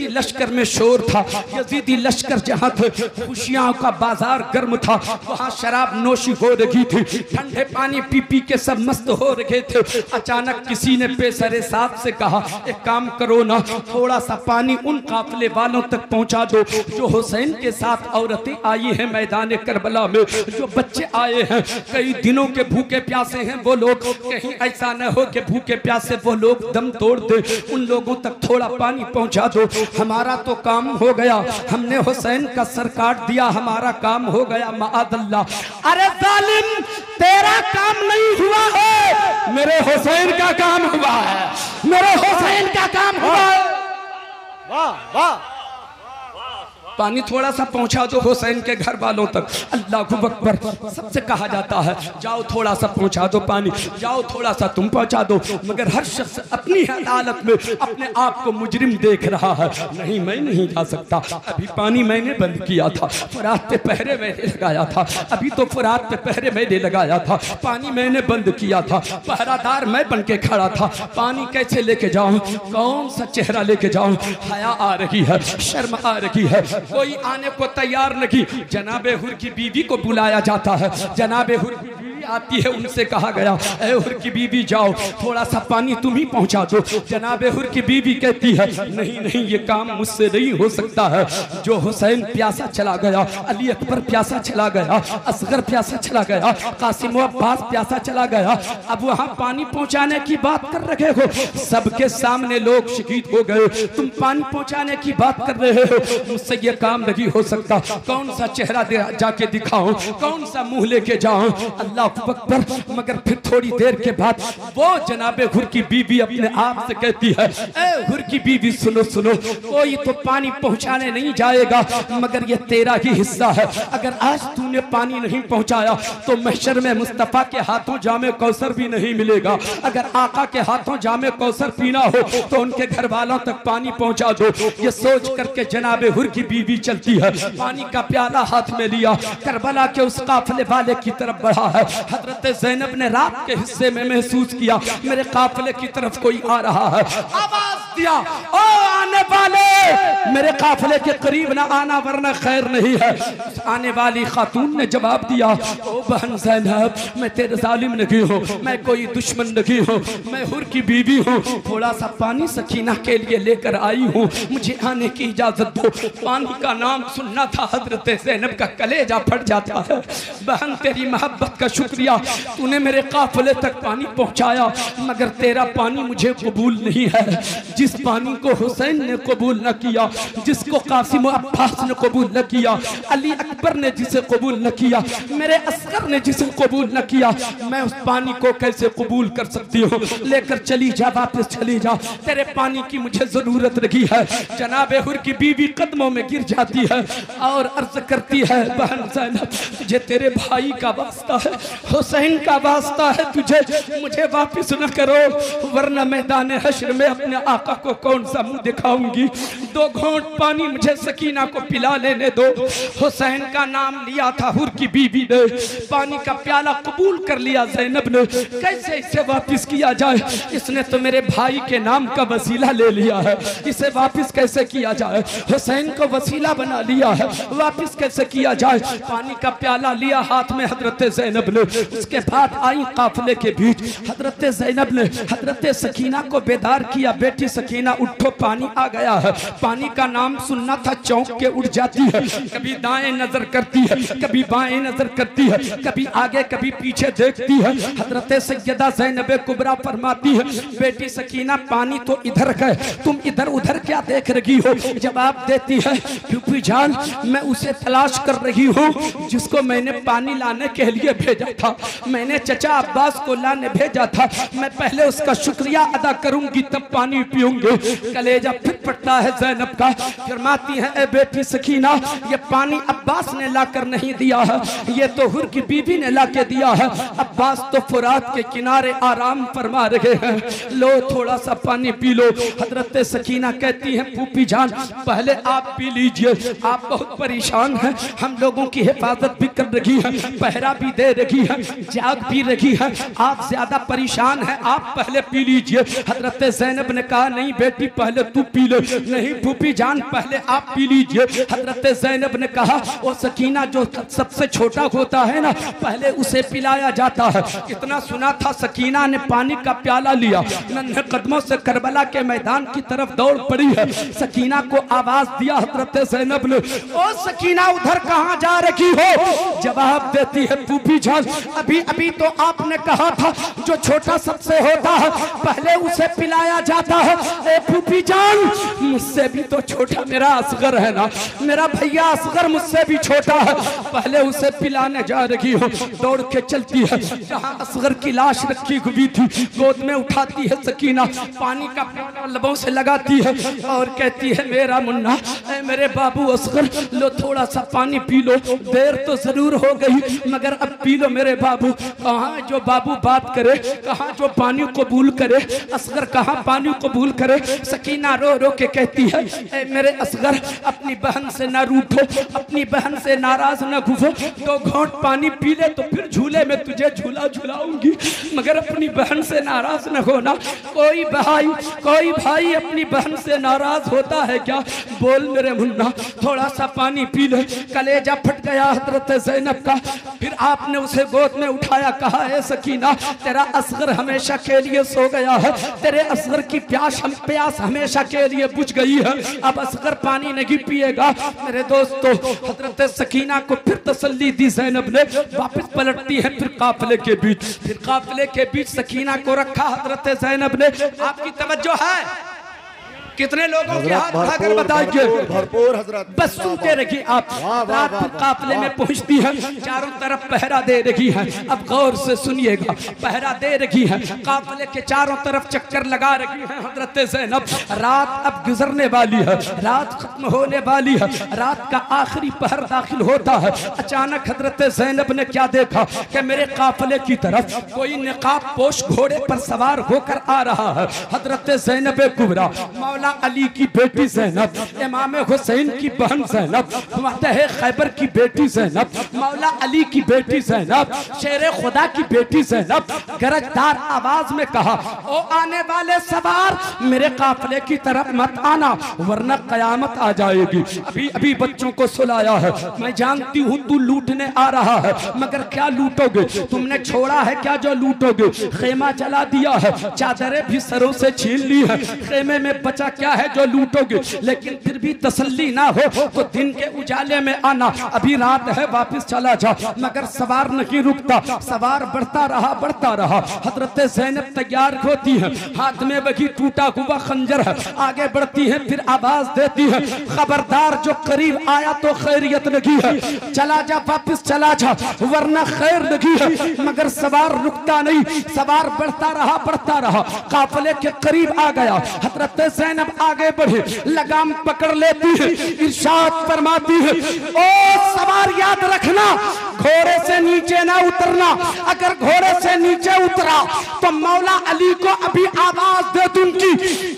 लश्कर में शोर था। यजीदी लश्कर जहाँ थे, खुशियों का बाजार गर्म था, वहाँ शराब नोशी हो रही थी, ठंडे पानी पी पी के सब मस्त हो रहे थे। अचानक किसी ने पेशरे साथ से कहा, एक काम करो ना, थोड़ा सा पानी उन काफिले वालों तक पहुँचा दो जो हुसैन के साथ औरतें आई हैं मैदान करबला में, जो बच्चे आए हैं कई दिनों के भूखे प्यासे हैं वो लोग, कहीं ऐसा न हो कि भूखे प्यासे वो लोग दम तोड़ दे, उन लोगों तक थोड़ा पानी पहुंचा दो। हमारा तो काम हो गया, हमने हुसैन का सर काट दिया, हमारा काम हो गया माअल्लाह। अरे जालिम, तेरा काम नहीं हुआ है, मेरे हुसैन का काम हुआ है, मेरे हुसैन का काम हुआ है। वाह वाह। पानी थोड़ा सा पहुंचा दो हुसैन के घर वालों तक। अल्लाहु अकबर। सबसे कहा जाता है जाओ थोड़ा सा पहुंचा दो पानी, जाओ थोड़ा सा तुम पहुंचा दो, मगर हर शख्स अपनी हालत में अपने आप को मुजरिम देख रहा है। नहीं, मैं नहीं जा सकता, अभी पानी मैंने बंद किया था, फुरात पे पहरे मैंने लगाया था, अभी तो फुरात पे पहरे मैंने लगाया था, पानी मैंने बंद किया था, पहरादार मैं बन के खड़ा था, पानी कैसे लेके जाऊं, कौन सा चेहरा लेके जाऊं? हया आ रही है, शर्म आ रही है, कोई आने को तैयार नहीं। जनाबे हुर की बीवी को बुलाया जाता है, जनाबे हुर की बीवी आती है, उनसे कहा गया ए हुर की बीवी जाओ थोड़ा सा पानी तुम ही पहुंचा दो। जनाबे हुर की बीवी कहती है नहीं नहीं, ये काम मुझसे नहीं हो सकता है। जो हुसैन प्यासा चला गया, अली अकबर प्यासा चला गया, असगर प्यासा चला गया, कासिम अब्बास प्यासा चला गया, अब वहां पानी पहुंचाने की बात कर रहे हो, सबके सामने लोग शहीद हो गए, तुम पानी पहुंचाने की बात कर रहे हो, मुझसे ये काम नहीं हो सकता। कौन सा चेहरा जाके दिखाऊं, कौन सा मुंह लेके जाऊं? अल्लाह अकबर। मगर फिर थोड़ी देर के बाद वो जनाबे हुर की बीवी अपने आप से कहती है ए हुर की बीवी सुनो सुनो, कोई तो पानी पहुंचाने नहीं जाएगा, मगर ये तेरा ही हिस्सा है। अगर आज तूने पानी नहीं पहुंचाया तो महशर में मुस्तफा के हाथों जामे कौसर भी नहीं मिलेगा। अगर आका के हाथों जामे कौसर पीना हो तो उनके घर वालों तक पानी पहुंचा दो। ये सोच करके जनाबे हुर की बीवी चलती है, पानी का प्याला हाथ में लिया, करबला के उस काफिले वाले की तरफ बढ़ा है। हजरत ज़ैनब ने रात के हिस्से में महसूस किया मेरे काफिले की तरफ कोई आ रहा है, आवाज दिया ओ आने वाले, मेरे काफिले के करीब ना आना वरना खैर नहीं है। आने वाली खातून ने जवाब दिया ओ बहन ज़ैनब, मैं तेरे जालिम नहीं हूँ, मैं कोई दुश्मन नहीं हूँ, मैं हुर की बीवी हूँ, थोड़ा सा पानी सकीना के लिए लेकर आई हूँ, मुझे आने की इजाजत दो। पानी का नाम सुनना था हजरत ज़ैनब का कलेजा फट जाता है। बहन तेरी मोहब्बत का शुक्रिया, तूने मेरे काफिले तक पानी पहुंचाया, मगर तेरा पानी मुझे कबूल नहीं है। जिस पानी को हुसैन ने कबूल न किया, जिसको कासिम अब्बास ने कबूल न किया, अली अकबर ने जिसे कबूल न किया, मेरे असगर ने जिसे कबूल न किया, मैं उस पानी को कैसे कबूल कर सकती हूँ? लेकर चली जा, वापस चली जा, तेरे पानी की मुझे जरूरत नहीं है। जनाबे हुर की बीवी कदमों में गिर जाती है और अर्ज करती है बहन ज़ैनब, तुझे तेरे भाई का वास्ता है, हुसैन का वास्ता है, तुझे मुझे वापस न करो, वरना मैदान हश्र में अपने आका को कौन सा मुंह दिखाऊंगी। 2 घोंट पानी मुझे सकीना को पिला लेने दो। हुसैन का नाम लिया था हुर की बीवी ने, पानी का प्याला कबूल कर लिया ज़ैनब ने। कैसे इसे वापस किया जाए? इसने तो मेरे भाई के नाम का वसीला ले लिया है, इसे वापस कैसे किया जाए? हुसैन को वसीला बना लिया है, वापस कैसे किया जाए? पानी का प्याला लिया हाथ में हजरत ज़ैनब ने, उसके बाद आई काफिले के बीच हजरत ज़ैनब ने हजरत सकीना को बेदार किया, बेटी सकीना उठो पानी आ गया है। पानी का नाम सुनना था, चौंक के उठ जाती है, कभी दाएं नजर करती है, कभी बाएं नजर करती है, कभी आगे कभी पीछे देखती है। हजरत सैयदा ज़ैनब कुबरा फरमाती है, बेटी सकीना पानी तो इधर गए, तुम इधर उधर क्या देख रही हो? जवाब देती है, फूफी जान मैं उसे तलाश कर रही हूँ जिसको मैंने पानी लाने के लिए भेजा था। मैंने चचा अब्बास को लाने भेजा था, मैं पहले उसका शुक्रिया अदा करूंगी तब पानी पीऊंगी। कलेजा फिर पड़ता है ज़ैनब का। फरमाती है, ए बेटी सकीना ये पानी अब्बास ने लाकर नहीं दिया है, ये तो हुर की बीबी ने लाके दिया है। अब्बास तो फुरात के किनारे आराम फरमा रहे हैं, लो थोड़ा सा पानी पी लो। हजरत सकीना कहती है, फूफी जान पहले आप पी लीजिए, आप बहुत परेशान हैं, हम लोगों की हिफाजत भी कर रही है, पहरा भी दे रही है, जाग भी रही है, आप ज्यादा परेशान हैं, आप पहले पी लीजिए। हजरत ज़ैनब ने कहा, नहीं बेटी पहले तू पी ले। नहीं फूफी जान पहले आप पी लीजिए। हजरत ज़ैनब ने कहा, वो सकीना जो सबसे छोटा होता है ना, पहले उसे पिलाया जाता है। इतना सुना था, सकीना ने पानी का प्याला लिया, नन्हे कदमों से करबला के मैदान की तरफ दौड़ पड़ी है। सकीना को आवाज दिया हजरत ज़ैनब ने, ओ सकीना उधर कहाँ जा रही हो? जवाब देती है, फूफी जान अभी अभी तो आपने कहा था जो छोटा सबसे होता है पहले उसे पिलाया जाता है। ए फूफी जान मुझसे भी तो छोटा मेरा असगर है ना, मेरा भैया असगर मुझसे भी छोटा है, पहले उसे पिलाने जा रही हो। दौड़ के चलती है, जहाँ असगर की लाश रखी हुई थी गोद में उठाती है सकीना, पानी का प्याला लबों से लगाती है और कहती है, मेरा मुन्ना ए मेरे बाबू असगर लो थोड़ा सा पानी पी लो, देर तो जरूर हो गई मगर अब पी लो मेरे बाबू। कहाँ जो बाबू बात करे, कहाँ जो पानी कबूल करे, असगर कहाँ पानी कबूल करे। सकीना रो रो के कहती है, ए मेरे असगर अपनी बहन से ना रूठो, अपनी बहन से नाराज ना घुसो, दो घोंट पानी पी ले तो फिर झूले में तुझे झूला झूलाऊंगी, मगर अपनी बहन से नाराज न होना। कोई भाई अपनी बहन से नाराज होता है क्या? बोल मेरे मुन्ना थोड़ा सा पानी पी ले। कलेजा फट गया हजरत ज़ैनब का। फिर आपने उसे गोद में उठाया, कहा, है सकीना तेरा असगर हमेशा के लिए सो गया है, तेरे असगर की प्यास हमेशा के लिए बुझ गई है, अब असगर पानी नहीं पिएगा। मेरे दोस्तों हजरत सकीना को फिर तसल्ली दी ज़ैनब ने। वापस पलटती है फिर काफिले के बीच सकीना को रखा हजरत ज़ैनब ने। आपकी तवज्जो है? कितने लोगों के हाथ उठाकर बताइए? भरपूर हजरत, बस सुनते रहिए आप। रात काफिले में पहुंचती है, चारों तरफ पहरा दे रही है। अब गौर से सुनिएगा, पहरा दे रही है, काफिले के चारों तरफ चक्कर लगा रही है हजरत ज़ैनब। रात अब गुजरने वाली है, रात खत्म होने वाली है, रात का आखिरी पहर दाखिल होता है। अचानक हजरत ज़ैनब ने क्या देखा कि मेरे काफिले की तरफ कोई निकाब पोश घोड़े पर सवार होकर आ रहा है। हजरत ज़ैनब कुबरा, मौला अली की बेटी ज़ैनब, इमाम हुसैन की बहन ज़ैनब, फतह खैबर की बेटी ज़ैनब, मौला अली की बेटी ज़ैनब, शेर खुदा की बेटी ज़ैनब गरजदार आवाज में कहा, ओ आने वाले सवार मेरे काफिले की तरफ मत आना वरना कयामत आ जाएगी। अभी अभी बच्चों को सुलाया है, मैं जानती हूँ तू लूटने आ रहा है, मगर क्या लूटोगे? तुमने छोड़ा है क्या जो लूटोगे? खेमा जला दिया है, चादरें भी सरों से छीन ली है, खेमे में बचा क्या है जो लूटोगे? लेकिन फिर भी तसल्ली ना हो तो दिन के उजाले में आना, अभी रात है वापस चला जा। मगर सवार नहीं रुकता, सवार बढ़ता रहा। हजरत ज़ैनब तैयार होती है, हाथ में वही टूटा हुआ खंजर है, आगे बढ़ती है, फिर आवाज देती है, खबरदार जो करीब आया तो खैरियत नहीं है, चला जा वापस चला जा वरना खैर नहीं है। मगर सवार रुकता नहीं, सवार बढ़ता रहा, काफिले के करीब आ गया। हजरत ज़ैनब आगे बढ़े, लगाम पकड़ लेती है, इरशाद फरमाती है, ओ सवार याद रखना घोड़े से नीचे ना उतरना, अगर घोड़े से नीचे उतरा तो मौला अली को अभी आवाज दे दूंगी।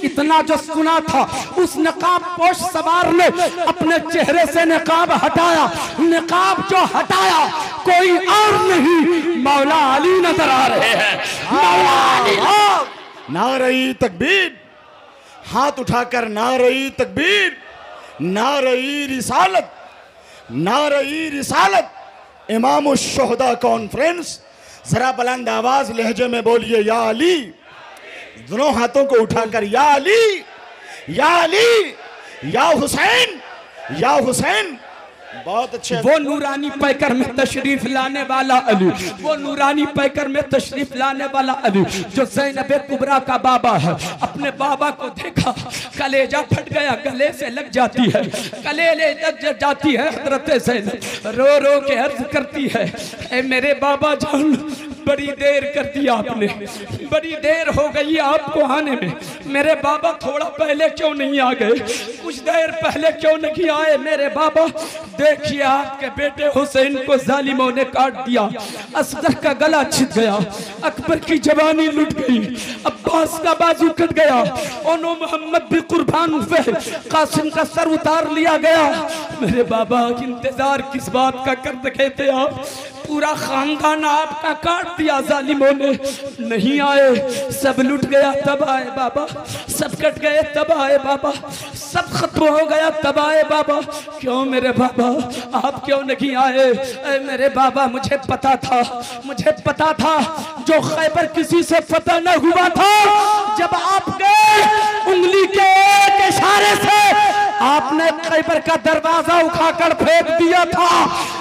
इतना जो सुना था, उस नकाब पोश सवार ने अपने चेहरे से नकाब हटाया, नकाब जो हटाया कोई और नहीं मौला अली नजर आ रहे हैं। मौला अली, नारे तकबीर, हाथ उठाकर नारे तकबीर, नारे रिसालत, नारे रिसालत। इमाम शुहदा कॉन्फ्रेंस जरा बुलंद आवाज लहजे में बोलिए या अली। दोनों हाथों को उठाकर या अली, या अली, या हुसैन, या हुसैन। बहुत अच्छे। वो नूरानी पैकर में तशरीफ लाने वाला अली, वो नूरानी पैकर में तशरीफ लाने वाला अली जो ज़ैनब कुबरा का बाबा है। अपने बाबा को देखा, कलेजा फट गया, गले से लग जाती है, गले लग जाती है। हजरत ज़ैनब रो रो के अर्ज करती है, ए मेरे बाबा जान, बड़ी देर कर दी आपने, बड़ी देर हो गई आपको आने में। मेरे बाबा थोड़ा पहले क्यों नहीं आ गए, कुछ देर पहले क्यों नहीं आए मेरे बाबा। देखिए आपके बेटे हुसैन को जालिमों ने काट दिया, असगर का गला छिद गया, अकबर की जवानी लुट गई, अब्बास का बाजू कट गया, ओनो मोहम्मद भी कुर्बान हुए, कासिम का सर उतार लिया गया। मेरे बाबा इंतजार किस बात का कर रहे थे आप, पूरा खानदान आपका काट दिया जालिमों ने, नहीं आए, सब लुट गया तब आए बाबा, सब कट गए तब आए बाबा, सब खत्म हो गया तब आए बाबा। क्यों मेरे बाबा आप क्यों नहीं आए? मेरे बाबा मुझे पता था, मुझे पता था जो खैबर किसी से फतह न हुआ था, जब आपके उंगली के एक इशारे से आपने खैबर का दरवाजा उठाकर फेंक दिया था,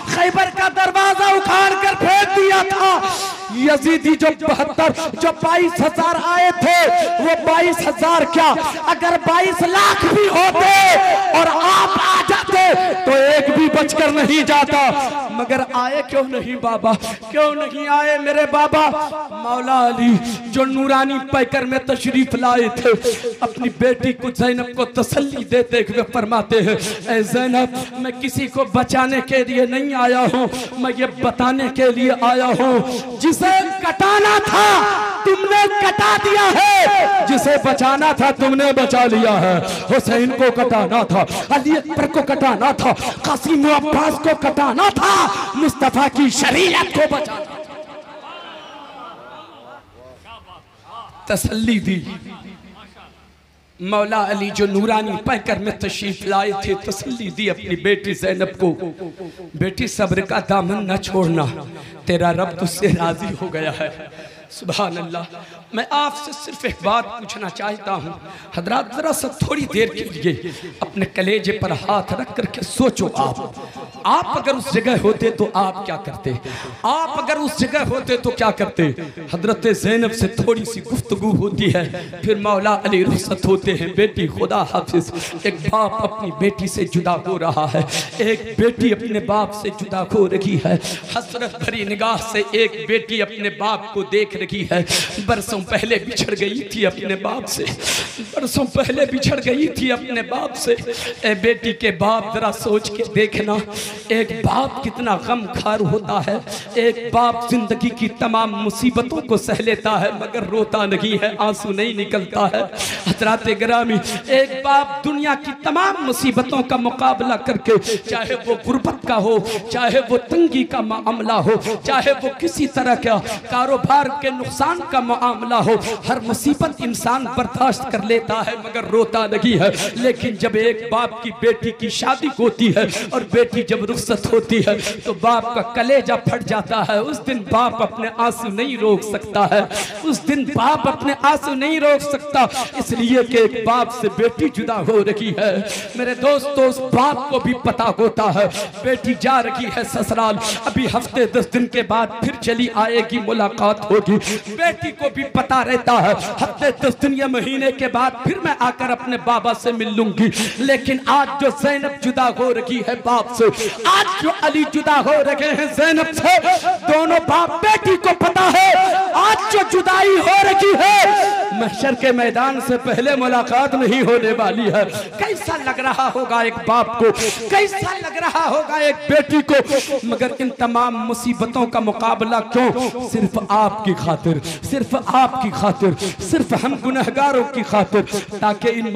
खैबर का दरवाजा उखाड़ कर फेंक दिया था। यजीदी जो 22,000 आए थे, वो 22,000 क्या, अगर 22 लाख भी होते और आप आ जाते तो एक भी बचकर नहीं जाता। मगर आए क्यों नहीं बाबा, क्यों नहीं आए मेरे बाबा? मौला अली जो नूरानी पैकर में तशरीफ लाए थे, अपनी बेटी को ज़ैनब को तसल्ली देते हुए फरमाते हैं, ऐ ज़ैनब मैं किसी को बचाने के लिए नहीं आया हूँ, मैं ये बताने के लिए आया हूँ, जिसे कटाना था तुमने कटा दिया है, जिसे बचाना था तुमने बचा लिया है। हुसैन को कटाना था, अली अकबर को कटाना था, कासिम अब्बास को कटाना था, मुस्तफा की शरीयत को बचाना था। तसल्ली दी मौला अली जो नूरानी पैकर में तशरीफ लाए थे, तसल्ली दी अपनी बेटी ज़ैनब को, बेटी सब्र का दामन न छोड़ना, तेरा रब तुझसे राजी हो गया है। सुभान अल्लाह। मैं आपसे सिर्फ एक बात पूछना चाहता हूँ हजरात, जरा सा थोड़ी देर के लिए अपने कलेजे पर हाथ रख करके सोचो, आप अगर उस जगह होते तो आप क्या करते? आप अगर उस जगह होते तो क्या करते? हजरत ज़ैनब से थोड़ी सी गुफ्तगू होती है, फिर मौला अली रुखसत होते हैं। बेटी खुदा हाफिज, एक बाप अपनी बेटी से जुदा हो रहा है, एक बेटी अपने बाप से जुदा हो रही है, हसरत भरी निगाह से एक बेटी अपने बाप को देख रही है। बरसों पहले बिछड़ गई थी अपने बाप से, बरसों पहले बिछड़ गई थी अपने बाप से। ए बेटी के बाप जरा सोच के देखना, एक बाप कितना गमखार होता है। एक बाप जिंदगी की तमाम मुसीबतों को सह लेता है मगर रोता नहीं है, आंसू नहीं निकलता है। हजरात गिरामी, एक बाप दुनिया की तमाम मुसीबतों का मुकाबला करके, चाहे वो गुर्बत का हो, चाहे वो तंगी का मामला हो, चाहे वो किसी तरह का कारोबार के नुकसान का मामला हो, हर मुसीबत इंसान बर्दाश्त कर लेता है मगर रोता नहीं है। लेकिन जब एक बाप की बेटी की शादी होती है और बेटी जब रुखसत होती है तो बाप का कलेजा फट जाता है। उस दिन बाप अपने आंसू नहीं रोक सकता है, उस दिन बाप अपने आंसू नहीं रोक सकता, इसलिए कि एक बाप से बेटी जुदा हो रही है। मेरे दोस्तों, उस बाप को भी पता होता है बेटी जा रही है ससुराल, अभी हफ्ते 10 दिन के बाद फिर चली आएगी, मुलाकात होगी। बेटी को भी पता रहता है हफ्ते 10 दिन या महीने के बाद फिर मैं आकर अपने बाबा से मिल लूंगी। लेकिन आज जो ज़ैनब जुदा हो रही है बाप से, आज जो अली जुदा हो रहे हैं ज़ैनब से, दोनों बाप बेटी को पता है आज जो जुदाई हो रही है महशर के मैदान से पहले मुलाकात नहीं होने वाली है। कैसा लग रहा होगा एक बाप को, कैसा लग रहा होगा एक बेटी को, मगर इन तमाम मुसीबतों का मुकाबला क्यों? सिर्फ आपकी खातिर, सिर्फ आपकी खातिर, सिर्फ हम गुनहगारों की खातिर, ताकि इन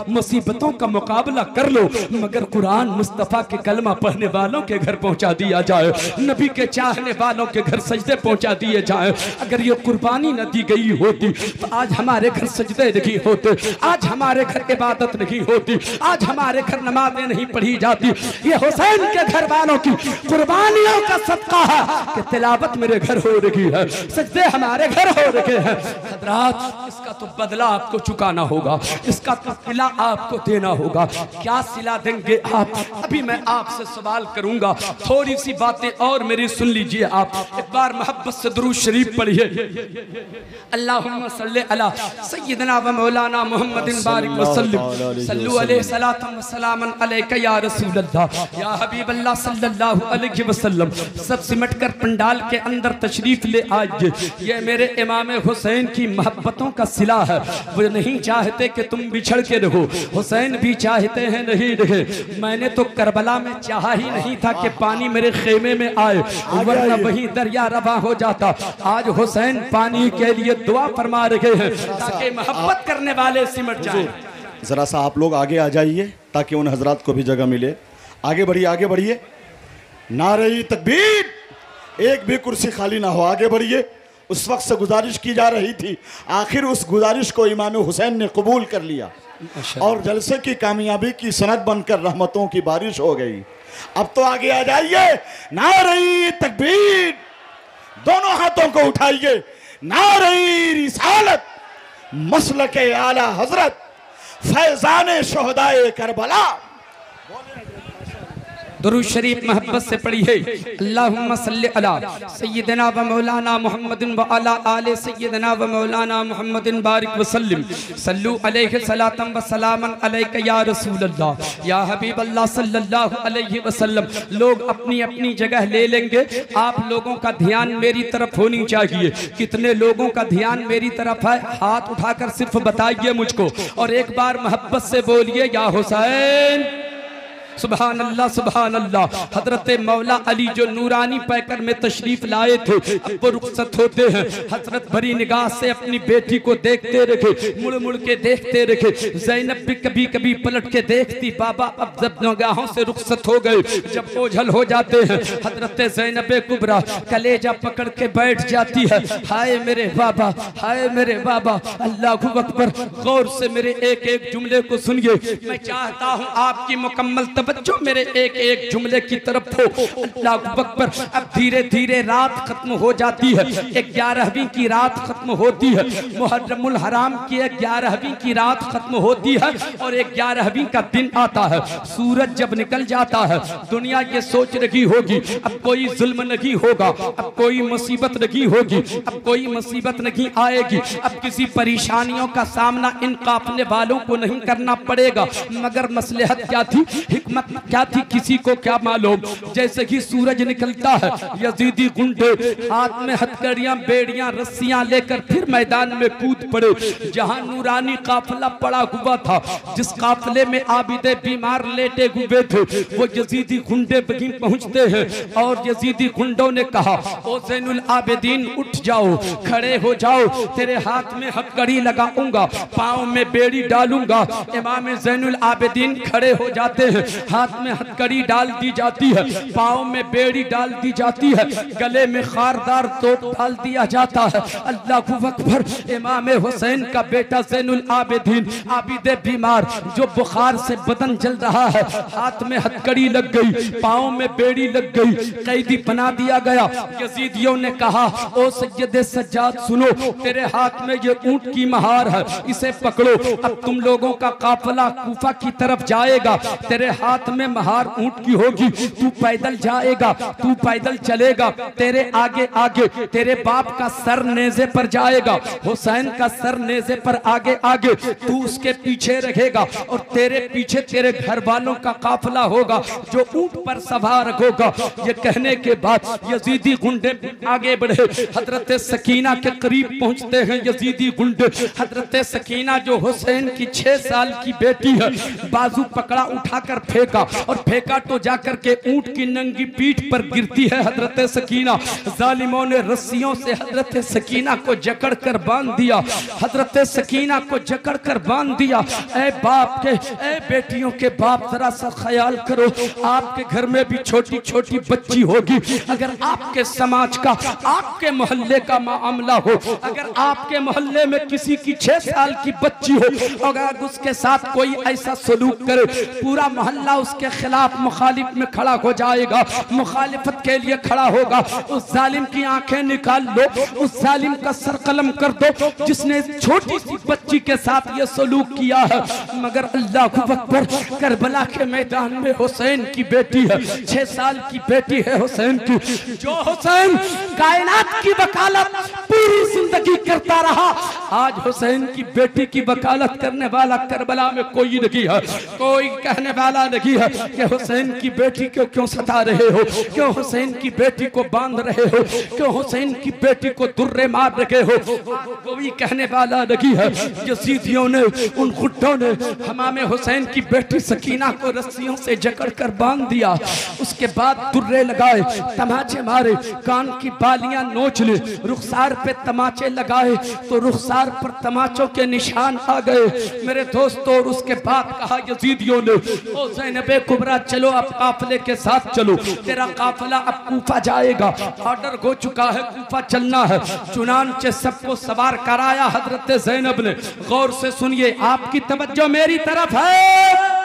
मुसीबतों का मुकाबला कर लो मगर कुरान मुस्तफ़ा के कलमा पढ़ने वालों के घर पहुंचा दिया जाए, नबी के चाहने वालों के घर सजदे पहुंचा दिए जाए। अगर ये कुर्बानी न दी गई होती तो आज हम हमारे घर सजदे नहीं होते, आज हमारे घर इबादत नहीं होती, आज हमारे घर नमाजें नहीं पढ़ी जाती। ये हुसैन के घर वालों की कुर्बानियों का सदका है कि तिलावत मेरे घर हो रही है, सजदे हमारे घर हो रहे हैं। हजरात, इसका तो बदला आपको चुकाना होगा, इसका तो सिला आपको देना होगा। क्या सिला देंगे आप? अभी मैं आपसे सवाल करूंगा, थोड़ी सी बातें और मेरी सुन लीजिए। आप एक बार मोहब्बत से दुरूद शरीफ पढ़िए। अल्लाहुम्मा सल्ली अला सय्यिदना व मौलाना मुहम्मदिन बारिक वसल्लम सल्लु अलैहि सलातम व सलामन अलैका या रसूलल्लाह या हबीबल्लाह सल्लल्लाहु अलैहि वसल्लम। सब सिमट कर पंडाल के अंदर तशरीफ ले आइए। ये मेरे इमाम हुसैन की मोहब्बतों का सिला है। वो नहीं चाहते कि तुम बिछड़ के रहो, हुसैन भी चाहते हैं नहीं रहे। मैंने तो करबला में चाहा ही नहीं था कि पानी मेरे खेमे में आए, वरना वही दरिया रवा हो जाता। आज हुसैन पानी के लिए दुआ फरमा रहे हैं ताकि मोहब्बत करने वाले सिमट जाएं। जरा सा आप लोग आगे आ जाइए ताकि उन हजरात को भी जगह मिले। आगे बढ़िए, आगे बढ़िए। नारे तकबीर, एक भी कुर्सी खाली ना हो, आगे बढ़िए। उस वक्त से गुजारिश की जा रही थी, आखिर उस गुजारिश को इमाम हुसैन ने कबूल कर लिया और जलसे की कामयाबी की सनद बनकर रहमतों की बारिश हो गई। अब तो आगे आ जाइए। नारे तकबीर, दोनों हाथों को उठाइए। नारे रिसालत, मसलके आला हजरत, फैजान शोहदाए करबला। दुरूद शरीफ मोहब्बत से पढ़िए। अल्लाहुम्मा सल्ली अला सय्यिदना व मौलाना मुहम्मदिन व अला आले सय्यिदना व मौलाना मुहम्मदिन बारिक वसल्लम सल्लु अलैहि सलातम व सलामन अलैका या रसूलल्लाह या हबीबल्लाह सल्लल्लाहु अलैहि वसल्लम। लोग अपनी अपनी जगह ले लेंगे, आप लोगों का ध्यान मेरी तरफ होनी चाहिए। कितने लोगों का ध्यान मेरी तरफ है? हाथ उठाकर सिर्फ बताइए मुझको, और एक बार मोहब्बत से बोलिए या हुसैन। सुभान अल्लाह, सुभान अल्लाह। हजरत मौला अली जो नूरानी पैकर में तशरीफ लाए थे, अब वो रुखसत होते हैं। हजरत भरी निगाह से अपनी बेटी को देखते रखे, मुड़ मुड़ के देखते रखे। ज़ैनब भी कभी कभी पलट के देखती। बाबा अब जब निगाहों से रुखसत हो गए, जब ओझल हो जाते हैं, हजरत ज़ैनब कुबरा कलेजा पकड़ के बैठ जाती है। हाय मेरे बाबा, हाय मेरे बाबा। अल्लाहु अकबर। गौर से मेरे एक एक जुमले को सुनिए। मैं चाहता हूँ आपकी मुकम्मल बच्चों मेरे एक एक जुमले की तरफ हो। अल्लाहु अकबर। अब धीरे धीरे रात खत्म हो जाती है, 11वीं की रात खत्म होती है। मुहर्रमुल हराम की 11वीं की रात खत्म होती है और 11वीं का दिन आता है। सूरज जब निकल जाता है, दुनिया ये सोच रही होगी अब कोई जुल्म नहीं होगा, अब कोई मुसीबत नहीं होगी, अब कोई मुसीबत नहीं आएगी, अब किसी परेशानियों का सामना इन काफले वालों को नहीं करना पड़ेगा। मगर मसलहत क्या थी, हिकमत क्या थी, किसी को क्या मालूम। जैसे ही सूरज निकलता है, यजीदी गुंडे हाथ में हथकड़ियां, बेड़ियां, रस्सियां लेकर फिर मैदान में कूद पड़े। जहां नूरानी काफिला पड़ा हुआ था, जिस काफिले में आबिदे बीमार लेटे हुए थे, वो यजीदी गुंडे वहीं पहुंचते हैं और यजीदी गुंडों ने कहा, ओ ज़ैनुल आबिदीन उठ जाओ, खड़े हो जाओ, तेरे हाथ में हथकड़ी लगाऊंगा, पाँव में बेड़ी डालूंगा। इमाम ज़ैनुल आबिदीन खड़े हो जाते हैं, हाथ में हथकड़ी डाल दी जाती है, पाँव में बेड़ी डाल दी जाती है, गले में खारदार तोप डाल दिया जाता है। अल्लाहु अकबर। इमाम हुसैन का बेटा ज़ैनुल आबिदीन आबिदे बीमार, जो बुखार से बदन जल रहा है, हाथ में हथकड़ी लग गई, पाँव में बेड़ी लग गई, कैदी बना दिया गया। यजीदियों ने कहा, ओ सैयदे सज्जाद सुनो, तेरे हाथ में ये ऊंट की महार है, इसे पकड़ो। अब तुम लोगों का काफिला कूफा की तरफ जाएगा, तेरे हाथ में महार ऊंट की होगी, तू पैदल जाएगा, तू पैदल चलेगा, तेरे आगे आगे तेरे बाप का सर नेज़े पर जाएगा, हुसैन का सर नेज़े पर आगे आगे, तू उसके पीछे रहेगा और तेरे पीछे तेरे घर वालों का काफिला होगा जो ऊंट पर सवार होगा। ये कहने के बाद यजीदी गुंडे आगे बढ़े, हजरत सकीना के करीब पहुंचते हैं यजीदी गुंडे। हजरत सकीना जो हुसैन की 6 साल की बेटी है, बाजू पकड़ा उठाकर फेंका और फेंका तो जाकर के ऊंट की नंगी पीठ पर गिरती है हजरत सकीना। जालिमों ने रस्सियों से हजरत सकीना को जकड़ कर बांध दिया, हजरत सकीना को जकड़ कर बांध दिया। ऐ बाप के, ऐ बेटियों के बाप, जरा सा ख्याल करो, आपके घर में भी छोटी छोटी बच्ची होगी। अगर आपके समाज का, आपके मोहल्ले का मामला हो, अगर आपके मोहल्ले में किसी की 6 साल की बच्ची हो, अगर उसके साथ कोई ऐसा सलूक करे, पूरा मोहल्ला उसके खिलाफ मुखालिफ में खड़ा हो जाएगा, मुखालिफत के लिए खड़ा होगा। उस जालिम की आंखें निकाल लो, उस जालिम का सर कलम कर दो जिसने छोटी सी बच्ची के साथ ये सलूक किया है। मगर अल्लाह अकबर, करबला के मैदान में हुसैन की बेटी है, 6 साल की बेटी है हुसैन की, जो हुसैन कायनात की वकालत पूरी जिंदगी करता रहा। आज हुसैन की बेटी की वकालत करने वाला करबला में कोई नहीं है, कोई कहने वाला नहीं है कि हुसैन की बेटी को क्यों सता रहे हो, क्यों हुसैन की बेटी को बांध रहे हो, क्यों हुसैन की बेटी को दुर्रे मार रहे हो। कोई कहने वाला नहीं है। यजीदियों ने, उन गुड्डों ने हमामे हुसैन की बेटी सकीना को रस्सियों से जकड़ कर बांध दिया। उसके बाद दुर्रे लगाए, तमाचे मारे, कान की बालियां नोच ली, रुखसार पे तमाचे लगाए तो रुखसार पर तमाचों के निशान आ गए मेरे दोस्तों। और उसके बाद कहा यजीदियों ने, ओ ज़ैनबे कुबरा चलो, अब काफिले के साथ चलो, तेरा काफिला अब कूफा जाएगा, ऑर्डर हो चुका है, कूफा चलना है। चुनांचे सबको सवार कराया हजरत ज़ैनब ने। गौर से सुनिए, आपकी तवज्जो मेरी तरफ है।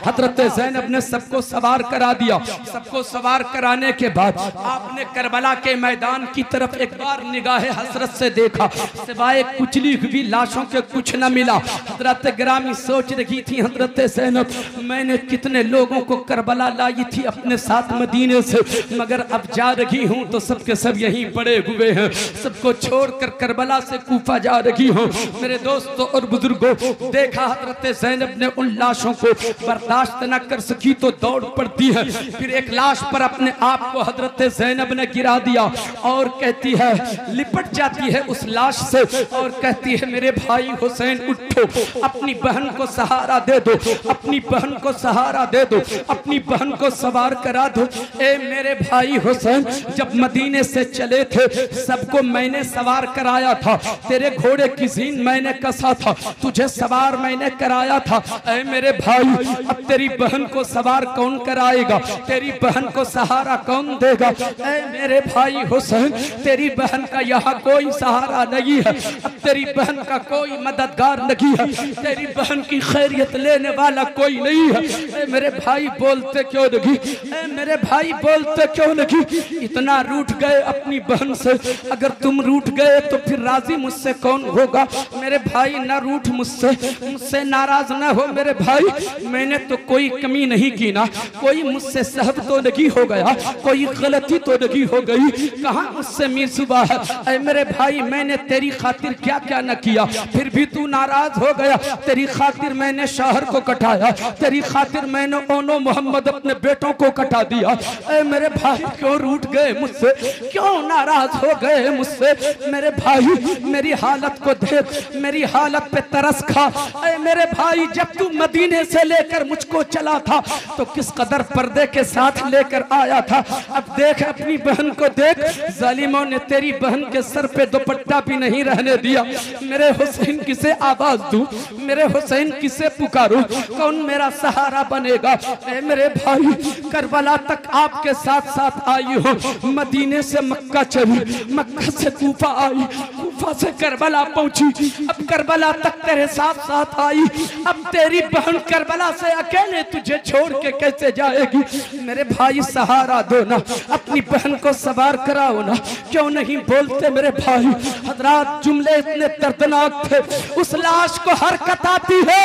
हजरत ज़ैनब ने सबको सवार करा दिया। सबको सवार कराने के बाद आपने करबला के मैदान की तरफ एक बार निगाहे हसरत से देखा, सिवाय कुचली हुई लाशों के कुछ न मिला। हजरत ग्रामी सोच रही थी, हजरत ज़ैनब, मैंने कितने लोगों को करबला लाई थी अपने साथ मदीने से, मगर अब जा रही हूँ तो सबके सब यहीं पड़े हुए हैं, सबको छोड़कर करबला से कूफा जा रही हूँ। मेरे दोस्तों और बुजुर्गों, देखा हजरत ज़ैनब ने उन लाशों को बर्दाश्त न कर सकी तो दौड़ पड़ती है। फिर एक लाश पर अपने आप को हजरत ज़ैनब ने गिरा दिया और कहती है, लिपट जाती है उस लाश से और कहती है, मेरे भाई हुसैन उठो, अपनी बहन को सहारा दे दो, अपनी बहन को सहारा दे दो, अपनी बहन को सवार करा दो। ए मेरे भाई हुसैन, जब मदीने से चले थे सबको मैंने सवार कराया था, तेरे घोड़े की जीन मैंने कसा था, तुझे सवार मैंने कराया था। ए मेरे भाई, अब तेरी बहन को सवार कौन कराएगा, तेरी बहन को सहारा कौन देगा। ऐ मेरे भाई हुसैन, तेरी बहन का यहाँ कोई सहारा नहीं है, अब तेरी बहन का कोई मददगार नहीं है, तेरी बहन की खैरियत लेने वाला कोई नहीं है। ऐ मेरे भाई बोलते क्यों नहीं, ऐ मेरे भाई बोलते क्यों नहीं, इतना रूठ गए अपनी बहन से। अगर तुम रूठ गए तो फिर राजी मुझसे कौन होगा। मेरे भाई ना रूठ मुझसे, मुझसे नाराज ना हो मेरे भाई, मैंने तो कोई कमी नहीं की ना, कोई मुझसे सहब तो नहीं हो गया, कोई गलती तो नहीं हो गई, कहाँ मुझसे मीसुबा है। ऐ मेरे भाई, मैंने तेरी खातिर क्या क्या न किया, फिर भी तू नाराज हो गया। तेरी खातिर मैंने शहर को कटाया, तेरी खातिर मैंने ओनो मोहम्मद अपने बेटों को कटा दिया। ऐ मेरे भाई, क्यों रूठ गए मुझसे, क्यों नाराज हो गए मुझसे। मेरे भाई, मेरी हालत को देख, मेरी हालत पे तरस खा। ऐ मेरे भाई, जब तू मदीने से लेकर मुझको चला था तो किस कदर पर्दे के साथ लेकर आया था। अब देख अपनी बहन को देख, जालिमों ने तेरी बहन के सर पे दुपट्टा भी नहीं रहने दिया। मेरे हुसैन किसे आवाज दूं, मेरे हुसैन किसे पुकारूं, कौन मेरा सहारा बनेगा। ऐ मेरे भाई, करबला तक आपके साथ साथ आई हूँ, मदीने से मक्का चली, मक्का से कूफा आई, कूफा से करबला पहुंची, अब करबला तक तेरे साथ साथ आई। अब तेरी बहन करबला से अकेले तुझे छोड़ के कैसे जाएगी। मेरे भाई, सहारा दो ना, अपनी बहन को सवार कराओ ना। क्यों नहीं बोलते मेरे भाई। हजरात, जुमले इतने दर्दनाक थे, उस लाश को हरकत आती है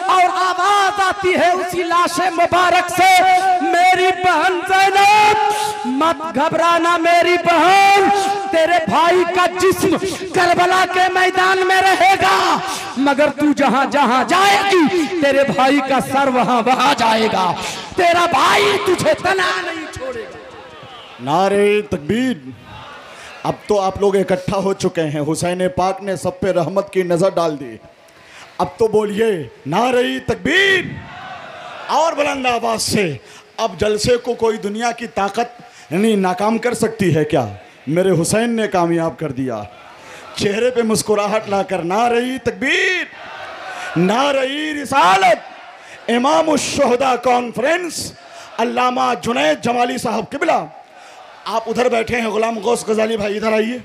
और आवाज आती है उसी लाश मुबारक से, मेरी बहन ज़ैनब मत घबराना मेरी बहन, तेरे भाई का जिस्म करबला के मैदान में रहेगा, मगर तू जहां जहां जाएगी तेरे भाई का सर वहां वहां जाएगा, तेरा भाई तुझे तना नहीं छोड़ेगा। नारे तकबीर। अब तो आप लोग इकट्ठा हो चुके हैं, हुसैन पाक ने सब पे रहमत की नजर डाल दी। अब तो बोलिए नारे तकबीर, और बुलंद आवाज से, अब जलसे को कोई दुनिया की ताकत यानी नाकाम कर सकती है क्या? मेरे हुसैन ने कामयाब कर दिया। चेहरे पे मुस्कुराहट लाकर नारे तकबीर, नारे रिसालत, इमाम शुहदा कॉन्फ्रेंस अल्लामा जुनैद जमाली साहब किबला। आप उधर बैठे हैं, गुलाम गौस गजाली भाई इधर आइए,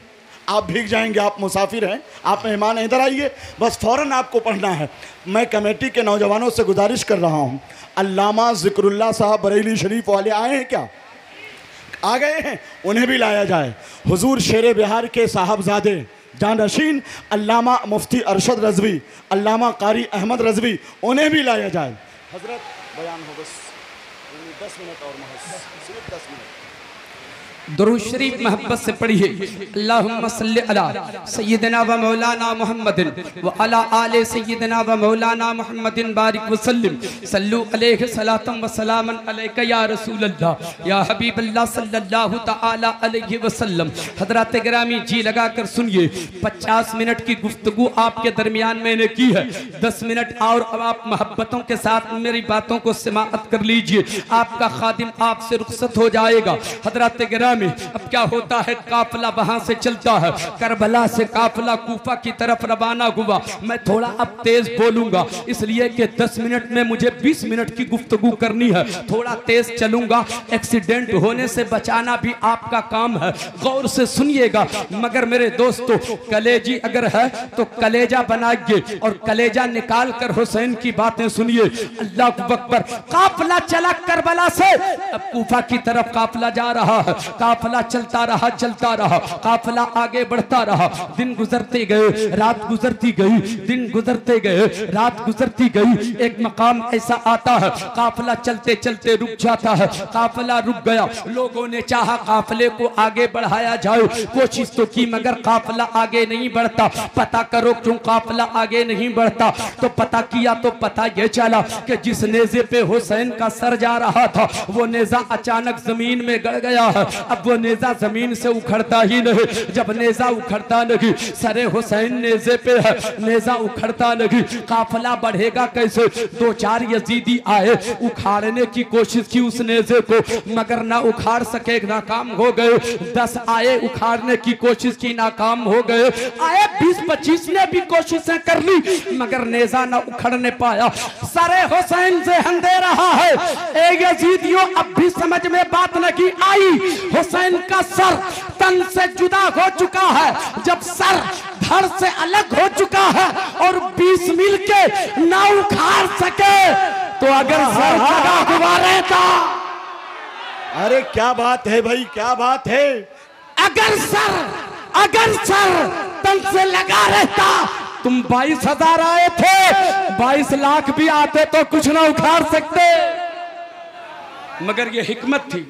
आप भीग जाएंगे, आप मुसाफिर हैं, आप मेहमान हैं, इधर आइए, बस फ़ौरन आपको पढ़ना है। मैं कमेटी के नौजवानों से गुजारिश कर रहा हूँ, अल्लामा ज़िक्रुल्लाह साहब बरेली शरीफ वाले आए हैं क्या? आ गए हैं, उन्हें भी लाया जाए। हुजूर शेर बिहार के साहबजादे जानशीन अल्लामा मुफ्ती अरशद रज़वी, अल्लामा कारी अहमद रज़वी, उन्हें भी लाया जाए। हजरत बयान हो, बस 10 मिनट और महज, सिर्फ 10 मिनट। दुरूद शरीफ मोहब्बत से पढ़िए। अल्लाहुम्मा सल्लि अला सय्यिदना व मौलाना मुहम्मदिन व अला आले सय्यिदना व मौलाना मुहम्मदिन बारिक व सल्लिम सल्लु अलैहि सलातम व सलामन अलैका या रसूल अल्लाह या हबीब अल्लाह सल्लल्लाहु तआला अलैहि वसल्लम। हज़रात गिरामी जी लगाकर सुनिए, 50 मिनट की गुफ्तगू आपके दरमियान मैंने की है। 10 मिनट और अब आप मोहब्बतों के साथ मेरी बातों को समाअत कर लीजिए, आपका खादिम आपसे रुखसत हो जाएगा। हज़रात गिरामी में अब क्या होता है, काफिला वहां से चलता है, करबला से काफिला कूफा की तरफ रवाना हुआ। मैं थोड़ा अब तेज बोलूंगा इसलिए कि 10 मिनट में मुझे 20 मिनट की गुफ्तगू करनी है। थोड़ा तेज चलूंगा, एक्सीडेंट होने से बचाना भी आपका काम है, गौर से सुनिएगा। मगर मेरे दोस्तों, कलेजी अगर है तो कलेजा बनाइए और कलेजा निकाल कर हुसैन की बातें सुनिए। अल्लाह अकबर। काफिला चला करबला से, अब कूफा की तरफ काफिला जा रहा है। काफिला चलता रहा, काफिला आगे बढ़ता रहा। दिन गुजरते गए, रात गुजरती गई, दिन गुजरते गए, रात गुजरती गई। एक मकाम ऐसा आता है, काफिला चलते चलते रुक जाता है। काफिला रुक गया, लोगों ने चाहा काफिले को आगे बढ़ाया जाए, कोशिश तो की मगर काफिला आगे नहीं बढ़ता। पता करो क्यों काफिला आगे नहीं बढ़ता? तो पता किया तो पता यह चला कि जिस नेज़े पे हुसैन का सर जा रहा था वो नेज़ा अचानक जमीन में गड़ गया है। अब वो नेज़ा जमीन से उखड़ता ही नहीं। जब नेज़ा उखड़ता नहीं, सरे हुसैन नेज़े पे है, नेज़ा उखड़ता नहीं, काफिला बढ़ेगा कैसे? 2-4 यजीदी आए, उखाड़ने की कोशिश की उस नेज़े को, मगर ना उखाड़ सके, नाकाम हो गए। 10 आए, उखाड़ने की कोशिश की, नाकाम हो गए। आए 20-25 ने भी कोशिशें कर ली मगर नेज़ा ना उखड़ने पाया। सरे हुसैन से हंदे रहा है। ए यजीदियों, अब भी समझ में बात नहीं आई। हुसैन का सर तन से जुदा हो चुका है। जब सर धड़ से अलग हो चुका है और 20 मिल के ना उखाड़ सके तो अगर सर लगा हुआ रहता, अरे क्या बात है भाई, क्या बात है। अगर सर तन से लगा रहता, तुम 22,000 आए थे, 22 लाख भी आते तो कुछ ना उखाड़ सकते। मगर ये हिकमत थी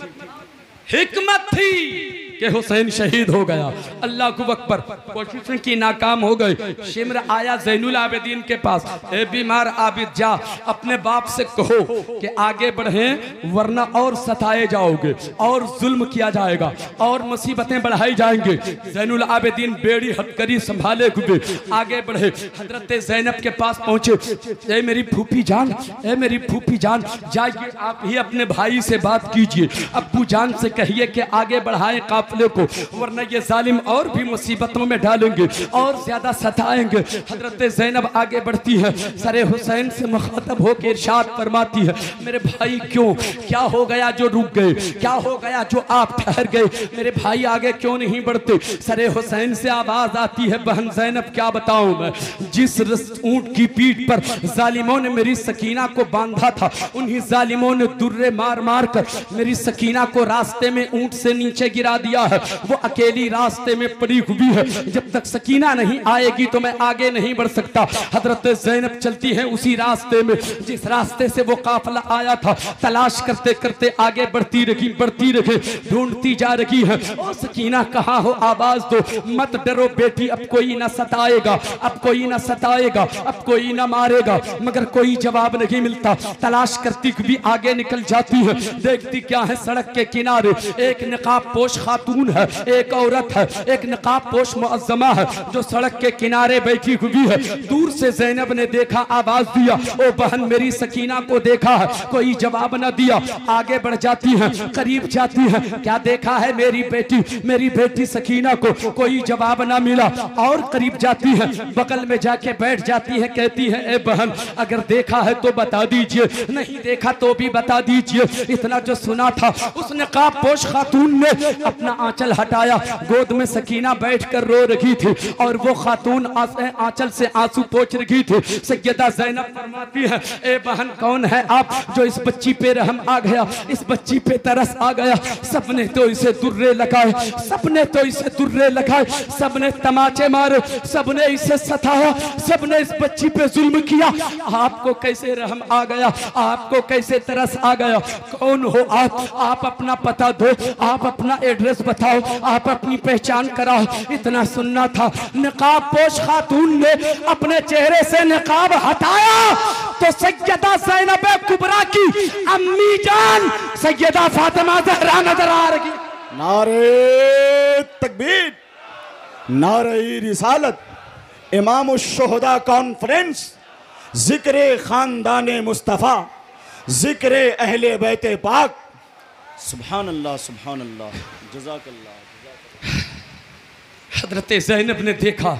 कि हुसैन शहीद हो गया। अल्लाह को अकबर। कोशिशें की, नाकाम हो गई। शिमर आया ज़ैनुल आबिदीन के पास, ए बीमार आबिद, जा अपने बाप से कहो कि आगे बढ़ें वरना और सताए जाओगे और जुल्म किया जाएगा और मुसीबतें बढ़ाई जाएंगे। ज़ैनुल आबिदीन बेड़ी हथकड़ी संभाले हुए आगे बढ़े। हजरत ज़ैनब के पास पहुंचे। ए मेरी फूफी जान, ए मेरी फूफी जान, जाइए आप ही अपने भाई से बात कीजिए, अब्बू जान से कहिए कि आगे बढ़ाए काफिले को, वरना ये जालिम और भी मुसीबतों में डालेंगे और ज्यादा सताएंगे। हजरत ज़ैनब आगे बढ़ती है, सरे हुसैन से मुखातब होकर इरशाद फरमाती है, मेरे भाई क्यों, क्या हो गया जो रुक गए, क्या हो गया जो आप ठहर गए, मेरे भाई आगे क्यों नहीं बढ़ते? सरे हुसैन से आवाज आती है, बहन ज़ैनब क्या बताऊं मैं, जिस ऊंट की पीठ पर जालिमों ने मेरी सकीना को बांधा था, उन्हीं जालिमों ने दुर्रे मार मार कर मेरी सकीना को रास्ते में ऊंट से नीचे गिरा दिया है। वो अकेली रास्ते में पड़ी हुई है, जब तक सकीना नहीं आएगी तो मैं आगे नहीं बढ़ सकता। हजरत ज़ैनब चलती है उसी रास्ते में जिस रास्ते से वो काफिला आया था, तलाश करते करते आगे बढ़ती रही, ढूंढती जा रही है। ओ सकीना कहाँ हो, आवाज दो, मत डरो बेटी, अब कोई ना सताएगा, अब कोई ना सताएगा, अब कोई ना मारेगा। मगर कोई जवाब नहीं मिलता। तलाश करती हुई आगे निकल जाती है। देखती क्या है, सड़क के किनारे एक निकाब पोश खातून खातून है, एक औरत है, एक नकाब पोश मुअज्जमा है जो सड़क के किनारे बैठी हुई है। दूर से ज़ैनब ने देखा, आवाज दिया, ओ बहन मेरी सकीना को देखा है? कोई जवाब न दिया। आगे बढ़ जाती है, करीब जाती है, क्या देखा है मेरी बेटी सकीना को? कोई जवाब ना मिला। और करीब जाती है, बगल में जाके बैठ जाती है, कहती है ए बहन अगर देखा है तो बता दीजिए, नहीं देखा तो भी बता दीजिए। इतना जो सुना था, उस नकाब पोश खातून ने अपना आंचल हटाया, गोद में सकीना बैठकर रो रही थी और वो खातून आंचल से आंसू पोंछ रही थी। सैयदा ज़ैनब फरमाती है ए बहन कौन है आप जो इस बच्ची पे रहम आ गया, इस बच्ची पे तरस आ गया? सबने तो इसे दुर्रे लगाए, सबने तो इसे दुर्रे लगाए, सबने तमाचे मारे, सबने इसे सताया, सबने इस बच्ची पे जुल्म किया, आपको कैसे रहम आ गया? आपको कैसे तरस आ गया? कौन हो आप अपना पता दो, आप अपना एड्रेस बताओ, आप अपनी पहचान कराओ। इतना सुनना था। नकाब पोश खातून ने अपने चेहरे से नकाब हटाया तो सैयदा ज़ैनब कुबरा की अम्मी जान सैयदा फातिमा ज़हरा नजर आ रही। नारे तकबीर, नारे रिसालत, इमाम शुहदा कॉन्फ्रेंस, जिक्र खानदाने मुस्तफ़ा, जिक्र अहले बैते पाक। सुभान अल्लाह, सुभान अल्लाह, जज़ाकल्लाह। हजरत ज़ैनब ने देखा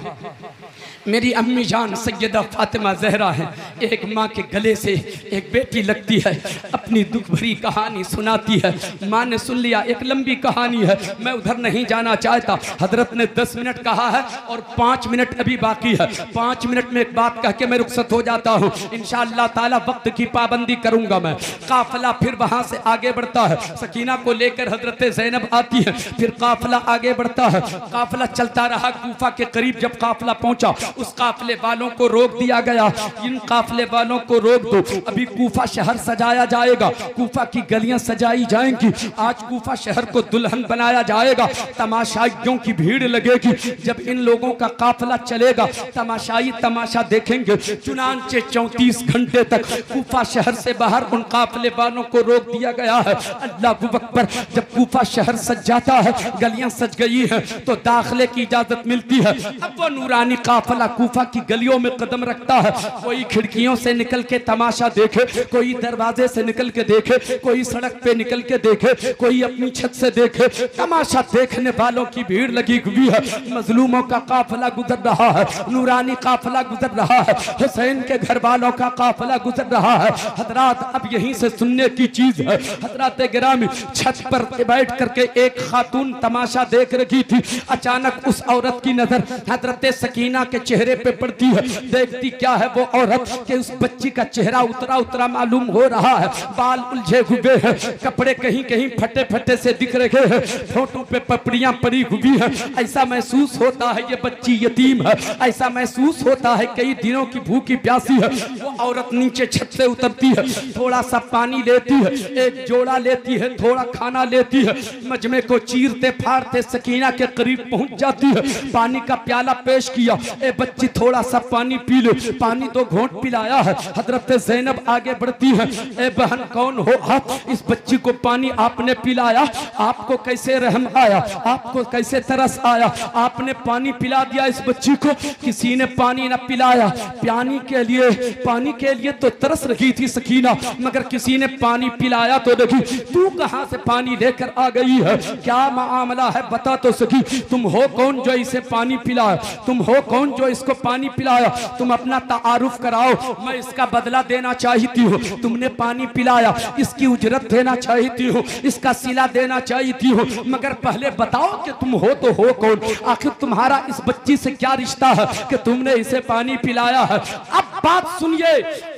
मेरी अम्मी जान सैयदा फातिमा ज़हरा है, एक माँ के गले से एक बेटी लगती है, अपनी दुख भरी कहानी सुनाती है। माँ ने सुन लिया, एक लंबी कहानी है, मैं उधर नहीं जाना चाहता। हजरत ने 10 मिनट कहा है और 5 मिनट अभी बाकी है। 5 मिनट में एक बात कह के मैं रुखसत हो जाता हूँ। इंशाअल्लाह ताला वक्त की पाबंदी करूँगा मैं। काफिला फिर वहाँ से आगे बढ़ता है, सकीना को लेकर हजरत ज़ैनब आती है, फिर काफिला आगे बढ़ता है। काफिला चलता रहा, कूफा के करीब जब काफिला पहुंचा, उस काफिले वालों को रोक दिया गया। इन काफिले वालों को रोक दो, अभी कूफा शहर सजाया जाएगा, कूफा की गलियां सजाई जाएंगी, आज कूफा शहर को दुल्हन बनाया जाएगा, तमाशाइयों की भीड़ लगेगी। जब इन लोगों का काफिला चलेगा, तमाशाई तमाशा देखेंगे। चुनांचे 34 घंटे तक कूफा शहर से बाहर उन काफिले वालों को रोक दिया गया है। अल्लाहू अकबर। जब कूफा शहर सज जाता है, गलियां सज गई हैं, तो दाखिले की इजाजत मिलती है। अब वो नूरानी काफिला कूफा की गलियों में कदम रखता है। कोई खिड़कियों से निकल के तमाशा देखे, कोई दरवाजे से निकल के देखे, कोई सड़क पे निकल के देखे, कोई अपनी छत से देखे। तमाशा देखने वालों की भीड़ लगी हुई है। मजलूमों का काफिला गुजर रहा है, नूरानी काफिला गुजर रहा है, हुसैन के घर वालों का काफिला गुजर रहा है। हजरात अब यहीं से सुनने की चीज है। हजरात गिरामी, छत पर बैठ करके एक खातून तमाशा देख रही थी। अचानक उस औरत की नजर हजरत सकीना के चेहरे पे पड़ती है। देखती क्या है वो औरत कि उस बच्ची का चेहरा उतरा उतरा मालूम हो रहा है, बाल उलझे हुए हैं, कपड़े कहीं कहीं फटे फटे से दिख रहे हैं, फोटो पे पपड़ियां पड़ी हुई हैं। ऐसा महसूस होता है ये बच्ची यतीम है, ऐसा महसूस होता है कई दिनों की भूखी प्यासी है। वो औरत नीचे छत से उतरती है, थोड़ा सा पानी लेती है, एक जोड़ा लेती है, थोड़ा खाना लेती है, मजमे को चीरते फाड़ते सकीना के करीब पहुंच जाती है। पानी का प्याला पेश किया, ए बच्ची थोड़ा सा पानी पी ले, पानी तो घोंट पिलाया है। हजरत ज़ैनब आगे बढ़ती है, ए बहन कौन हो आप? इस बच्ची को पानी आपने पिलाया, आपको कैसे रहम आया, आपको कैसे तरस आया? आपने पानी पिला दिया इस बच्ची को, किसी ने पानी न पिलाया। पानी के लिए तो तरस रही थी सकीना, मगर किसी ने पानी पिलाया तो नहीं। तू कहां से पानी लेकर आ गई है? क्या मामला है बता तो सकी। तुम हो कौन जो इसे पानी पिलाया? तुम हो कौन जो इसको पानी पिलाया? तुम अपना तारुफ कराओ, मैं इसका बदला देना चाहती हूँ। तुमने पानी पिलाया, इसकी उजरत देना चाहती हूँ, इसका सिला देना चाहती हूँ, मगर पहले बताओ कि तुम हो तो हो कौन? आखिर तुम्हारा इस बच्ची से क्या रिश्ता है कि तुमने इसे पानी पिलाया है? अब बात सुनिए,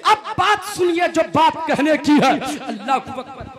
अब बात सुनिए जो बात कहने की है। अल्लाह हू अकबर।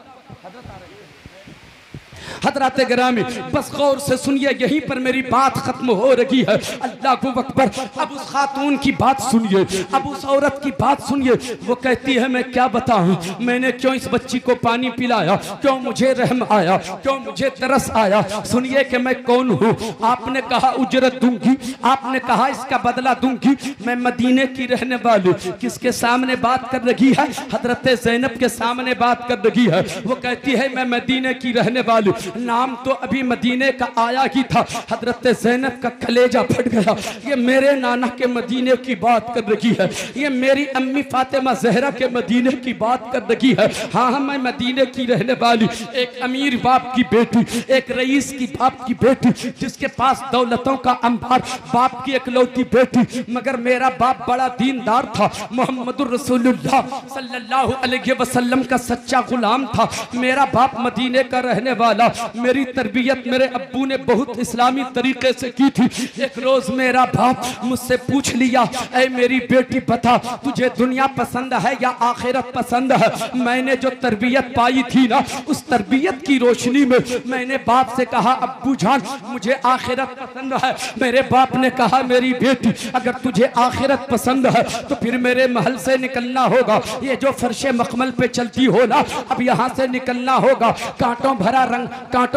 हजरात गिरामी बस गौर से सुनिए, यहीं पर मेरी बात खत्म हो रही है। अल्लाह अकबर। अब उस खातून की बात सुनिए, अब उस औरत की बात सुनिए। वो कहती है मैं क्या बताऊं, मैंने क्यों इस बच्ची को पानी पिलाया, क्यों मुझे रहम आया, क्यों मुझे तरस आया। सुनिए कि मैं कौन हूँ। आपने कहा उजरत दूंगी, आपने कहा इसका बदला दूंगी। मैं मदीने की रहने वाली। किसके सामने बात कर रही है? हजरत ज़ैनब के सामने बात कर रही है। वो कहती है मैं मदीने की रहने वाली। नाम तो अभी मदीने का आया ही था। हजरत ज़ैनब का कलेजा फट गया। ये मेरे नाना के मदीने की बात कर रही है, ये मेरी अम्मी फातिमा ज़हरा के मदीने की बात कर रही है। हाँ, मैं मदीने की रहने वाली एक अमीर बाप की बेटी, एक रईस की बाप की बेटी, जिसके पास दौलतों का अंबार, बाप की इकलौती बेटी। मगर मेरा बाप बड़ा दीनदार था, मोहम्मदुर रसूलुल्लाह सल्लल्लाहु अलैहि वसल्लम का सच्चा गुलाम था। मेरा बाप मदीने का रहने वाला। मेरी तरबियत मेरे अब्बू ने बहुत इस्लामी तरीके से की थी। एक रोज मेरा बाप मुझसे पूछ लिया, ऐ मेरी बेटी बता, तुझे दुनिया पसंद है या आखिरत पसंद है? मैंने जो तरबियत पाई थी ना, उस तरबियत की रोशनी में मैंने बाप से कहा, अब्बू जान मुझे आखिरत पसंद है। मेरे बाप ने कहा, मेरी बेटी अगर तुझे आखिरत पसंद है तो फिर मेरे महल से निकलना होगा। ये जो फर्शे मखमल पे चलती हो ना, अब यहाँ से निकलना होगा। कांटों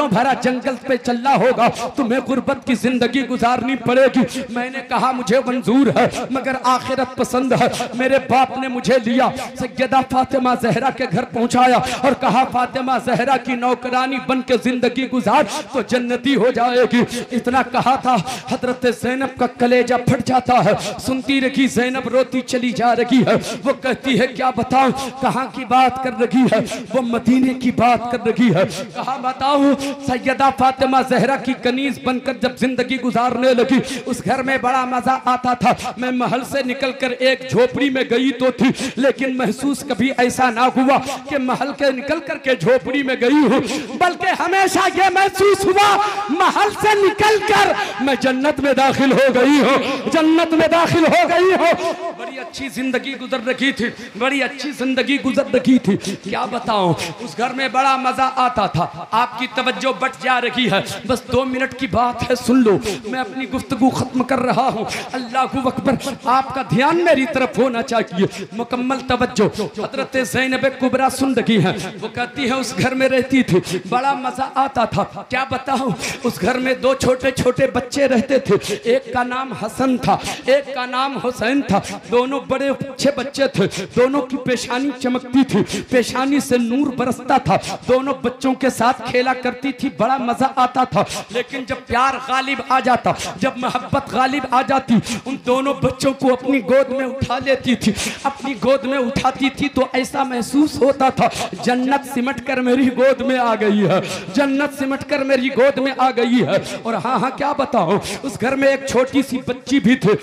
भरा जंगल पे चलना होगा। तुम्हें गुर्बत की जिंदगी गुजारनी पड़ेगी। मैंने कहा मुझे मंजूर है, मगर आखिरत पसंद है। मेरे बाप ने मुझे लिया, सैयदा फातिमा ज़हरा के घर पहुंचाया और कहा, फातिमा ज़हरा की नौकरानी बन के जिंदगी गुजार तो जन्नती हो जाएगी। इतना कहा था, हजरत ज़ैनब का कलेजा फट जाता है। सुनती रही, ज़ैनब रोती चली जा रही है। वो कहती है, क्या बताऊं कहाँ की बात कर रही है? वो मदीने की बात कर रही है। कहा बताऊं, सैयदा फातिमा ज़हरा की कनीज बनकर जब जिंदगी गुजारने लगी, उस घर में बड़ा मजा आता था। मैं महल से निकलकर एक झोपड़ी में गई तो थी, लेकिन महसूस कभी ऐसा ना हुआ कि महल के निकल करके झोपड़ी में गई हूँ, बल्कि हमेशा ये महसूस हुआ महल से निकलकर मैं जन्नत में दाखिल हो गई हूँ, जन्नत में दाखिल हो गई हूँ। बड़ी अच्छी जिंदगी गुजर रही थी, बड़ी अच्छी जिंदगी गुजर रही थी। क्या बताऊं, उस घर में बड़ा मजा आता था। आपकी तवज्जो बट जा रही है, बस 2 मिनट की बात है, सुन लो। मैं अपनी गुफ्तगू खत्म कर रहा हूँ। अल्लाहु अकबर, आपका ध्यान मेरी तरफ होना चाहिए, मुकम्मल तवज्जो। हजरत ज़ैनब कुबरा सुन रही है। वो कहती है, उस घर में रहती थी, बड़ा मजा आता था। क्या बताऊं, उस घर में 2 छोटे छोटे बच्चे रहते थे। एक का नाम हसन था, एक का नाम हुसैन था। दोनों बड़े अच्छे बच्चे थे, दोनों की पेशानी चमकती थी, पेशानी से नूर बरसता था। दोनों बच्चों के साथ खेला करती थी, बड़ा मजा आता था। लेकिन जब प्यार गालिब आ जाता, जब मोहब्बत गालिब आ जाती, उन दोनों बच्चों को अपनी गोद में उठा लेती थी। अपनी गोद में उठाती थी तो ऐसा महसूस होता था जन्नत सिमट कर मेरी गोद में आ गई है, जन्नत सिमट कर मेरी गोद में आ गई है। और हाँ हाँ, क्या बताओ, उस घर में एक छोटी सी बच्ची भी थी।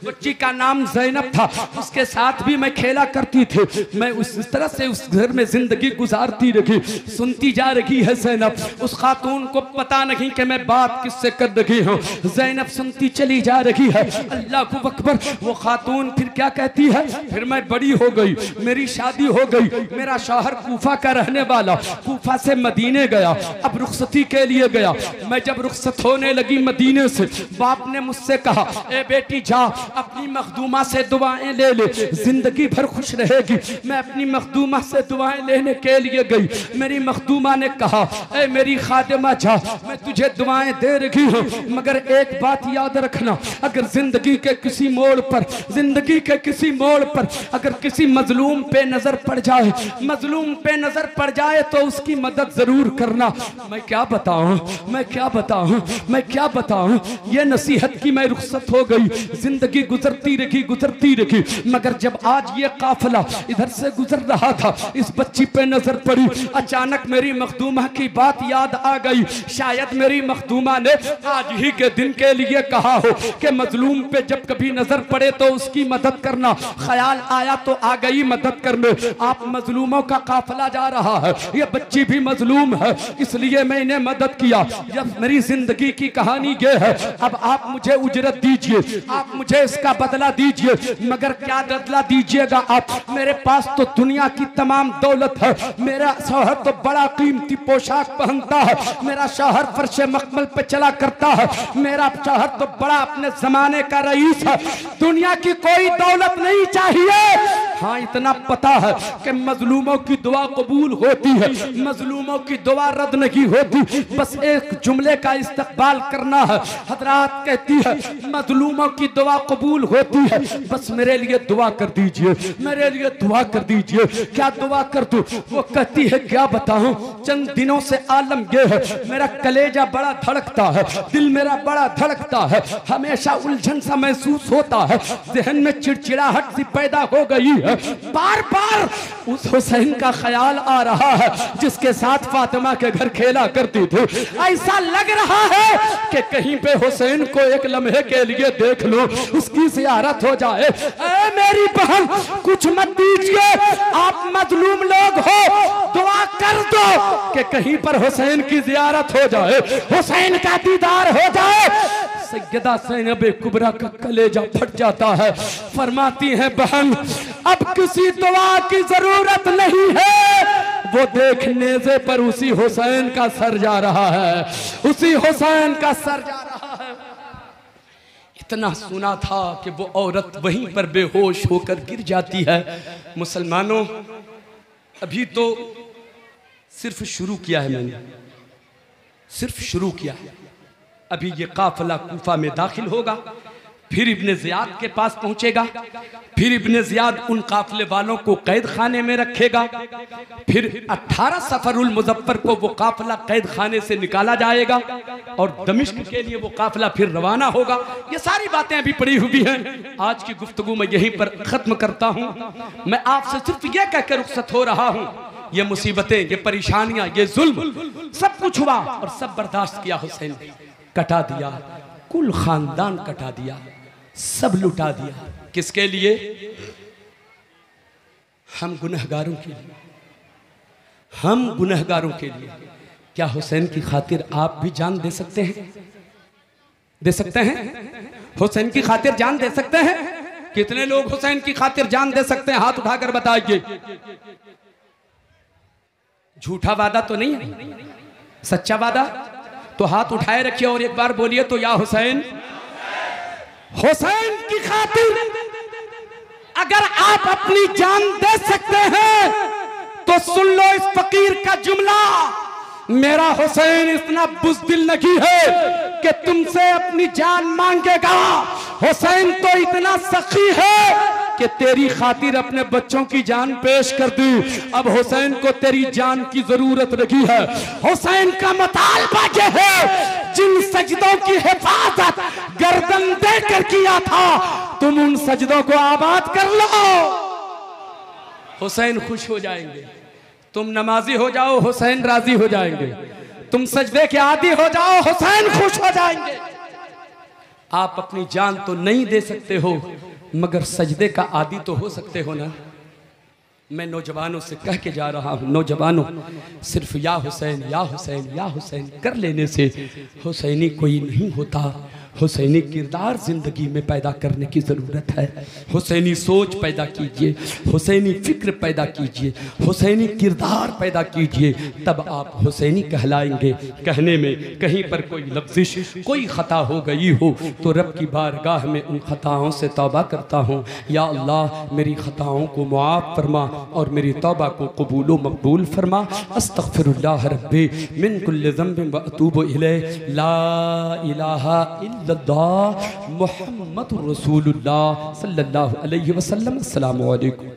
बच्ची का नाम ज़ैनब था, उसके साथ भी मैं खेला करती थी। मैं उस तरह से उस घर में जिंदगी गुजारती रही। सुनती जा रही है ज़ैनब, उस खातून को पता नहीं कि मैं बात किससे कर रही हूँ। ज़ैनब सुनती चली जा रही है। अल्लाह अकबर, वो खातून फिर क्या कहती है, फिर मैं बड़ी हो गई, मेरी शादी हो गई, मेरा शौहर कूफा का रहने वाला, कूफा से मदीने गया, अब रुखसती के लिए गया। मैं जब रुखसत होने लगी मदीने से, बाप ने मुझसे कहा, ए बेटी जा अपनी मखदूमा से दुआएं ले ले, जिंदगी भर खुश रहेगी। मैं अपनी मखदूमा से दुआएं लेने के लिए गई। मेरी मखदूमा ने कहा, ए मेरी खादिमा जा, मैं तुझे दुआएं दे रही हूँ, मगर एक बात याद रखना, अगर जिंदगी के किसी मोड़ पर, जिंदगी के किसी मोड़ पर अगर किसी मजलूम पे नजर पड़ जाए, मजलूम पे नजर पड़ जाए तो उसकी मदद जरूर करना। मैं क्या बताऊं, मैं क्या बताऊं, मैं क्या बताऊं। ये नसीहत की मैं रुखसत हो गई, जिंदगी गुजरती रही, गुजरती रही। मगर जब आज ये काफिला इधर से गुजर रहा था, इस बच्ची पे नजर पड़ी। अचानक मेरी मखदूमा की बात याद आ गई। शायद मेरी मखदूमा ने आज ही के दिन के लिए कहा हो कि मजलूम पे जब कभी नजर पड़े तो उसकी मदद करना। ख्याल आया तो आ गई मदद करने। आप मजलूमों का काफिला जा रहा है, ये बच्ची भी मजलूम है, इसलिए मैंने मदद किया। जब मेरी जिंदगी की कहानी ये है, अब आप मुझे उजरत दीजिए, आप मुझे इसका बदला दीजिए। मगर क्या बदला दीजिएगा आप? मेरे पास तो दुनिया की तमाम दौलत है, मेरा शौहर तो बड़ा कीमती पोशाक पहनता है, मेरा शौहर फर्शे मखमल पे चला करता है, मेरा शौहर तो बड़ा अपने जमाने का रईस है। दुनिया की कोई दौलत नहीं चाहिए, हाँ इतना पता है कि मजलूमों की दुआ कबूल होती है, मजलूमों की दुआ रद्द नहीं होती। बस एक जुमले का इस्तकबाल करना है। हजरात कहती है मजलूमों की दुआ कबूल होती है, बस मेरे लिए दुआ कर दीजिए, मेरे लिए दुआ कर दीजिए। क्या दुआ कर दूं? वो कहती है क्या बताऊं, चंद दिनों से आलम ये है, मेरा कलेजा बड़ा धड़कता है, दिल मेरा बड़ा धड़कता है, हमेशा उलझन सा महसूस होता है, जहन में चिड़चिड़ाहट सी पैदा हो गई है, बार बार उस हुसैन का ख्याल आ रहा है जिसके साथ फातिमा के घर खेला करती थी। ऐसा लग रहा है कि कहीं पे हुसैन को एक लम्हे के लिए देख लो, उसकी ज़ियारत हो जाए। ऐ मेरी बहन कुछ मत दीजिए, आप मजलूम लोग हो, दुआ कर दो कि कहीं पर हुसैन की ज़ियारत हो जाए, हुसैन का दीदार हो जाए। सैयदा ज़ैनब कुबरा का कलेजा फट जाता है, फरमाती हैं बहन अब किसी दुआ की जरूरत नहीं है, वो देखने से पर उसी हुसैन का सर जा रहा है, उसी हुसैन का सर जा रहा है। इतना सुना था कि वो औरत वहीं पर बेहोश होकर गिर जाती है। मुसलमानों अभी तो सिर्फ शुरू किया है, मैंने सिर्फ शुरू किया है। अभी ये काफिला कूफा में दाखिल होगा, फिर इब्ने ज़ियाद के पास पहुंचेगा, फिर इब्ने ज़ियाद उन काफिले वालों को कैद खाने में रखेगा, फिर 18 सफरुल मुज़फ्फर को वो काफिला कैद खाने से निकाला जाएगा और दमिश्क के लिए वो काफिला फिर रवाना होगा। ये सारी बातें अभी पड़ी हुई हैं। आज की गुफ्तगू मैं यहीं पर ख़त्म करता हूँ। मैं आपसे सिर्फ ये कहकर रुखसत हो रहा हूँ, ये मुसीबतें, ये परेशानियाँ, ये जुल्म सब कुछ हुआ और सब बर्दाश्त किया। हुसैन कटा दिया, कुल खानदान कटा दिया, सब लुटा दिया। किसके लिए? हम गुनहगारों के लिए, हम गुनहगारों के लिए। क्या हुसैन की खातिर आप भी जान दे सकते हैं? दे सकते हैं? हुसैन की खातिर जान दे सकते हैं? कितने लोग हुसैन की खातिर जान दे सकते हैं? हाथ उठाकर बताइए। झूठा वादा तो नहीं है, सच्चा वादा तो हाथ उठाए रखिए और एक बार बोलिए तो या हुसैन। हुसैन की खातिर अगर आप अपनी जान दे सकते हैं तो सुन लो इस फकीर का जुमला, मेरा हुसैन इतना बुज़दिल नहीं है कि तुमसे अपनी जान मांगेगा। हुसैन तो इतना सखी है कि तेरी खातिर अपने बच्चों की जान पेश कर दी। अब हुसैन को तेरी जान की जरूरत नहीं है। हुसैन का मुतालबा यह है, जिन सजदों की हिफाजत गर्दन देकर किया था, तुम उन सजदों को आबाद कर लो। हुसैन खुश हो जाएंगे। तुम नमाजी हो जाओ, हुसैन राजी हो जाएंगे। तुम सजदे के आदी हो जाओ, हुसैन खुश हो जाएंगे। आप अपनी जान तो नहीं दे सकते हो, मगर सजदे का आदी तो हो सकते हो ना। मैं नौजवानों से कह के जा रहा हूँ, नौजवानों सिर्फ या हुसैन या हुसैन या हुसैन कर लेने से हुसैनी कोई नहीं होता। हुसैनी किरदार जिंदगी में पैदा करने की ज़रूरत है। हुसैनी सोच पैदा कीजिए, हुसैनी फिक्र पैदा कीजिए, हुसैनी किरदार पैदा कीजिए, तब आप हुसैनी कहलाएंगे। कहने में कहीं पर कोई लफ्ज़िश, कोई ख़ता हो गई हो तो रब की बारगाह में उन ख़ताओं से तौबा करता हूँ। या अल्लाह मेरी ख़ताओं को मुआफ़ फरमा और मेरी तौबा को कबूल व मकबूल फरमा। अस्तग़फिरुल्लाह रब्बी मिन कुल्लि ज़ंबिन व अतूबु इलैहि। ला इलाहा इल्लल्लाह मुहम्मदुर रसूलुल्लाह सल्लल्लाहु अलैहि वसल्लम। अस्सलामु अलैकुम।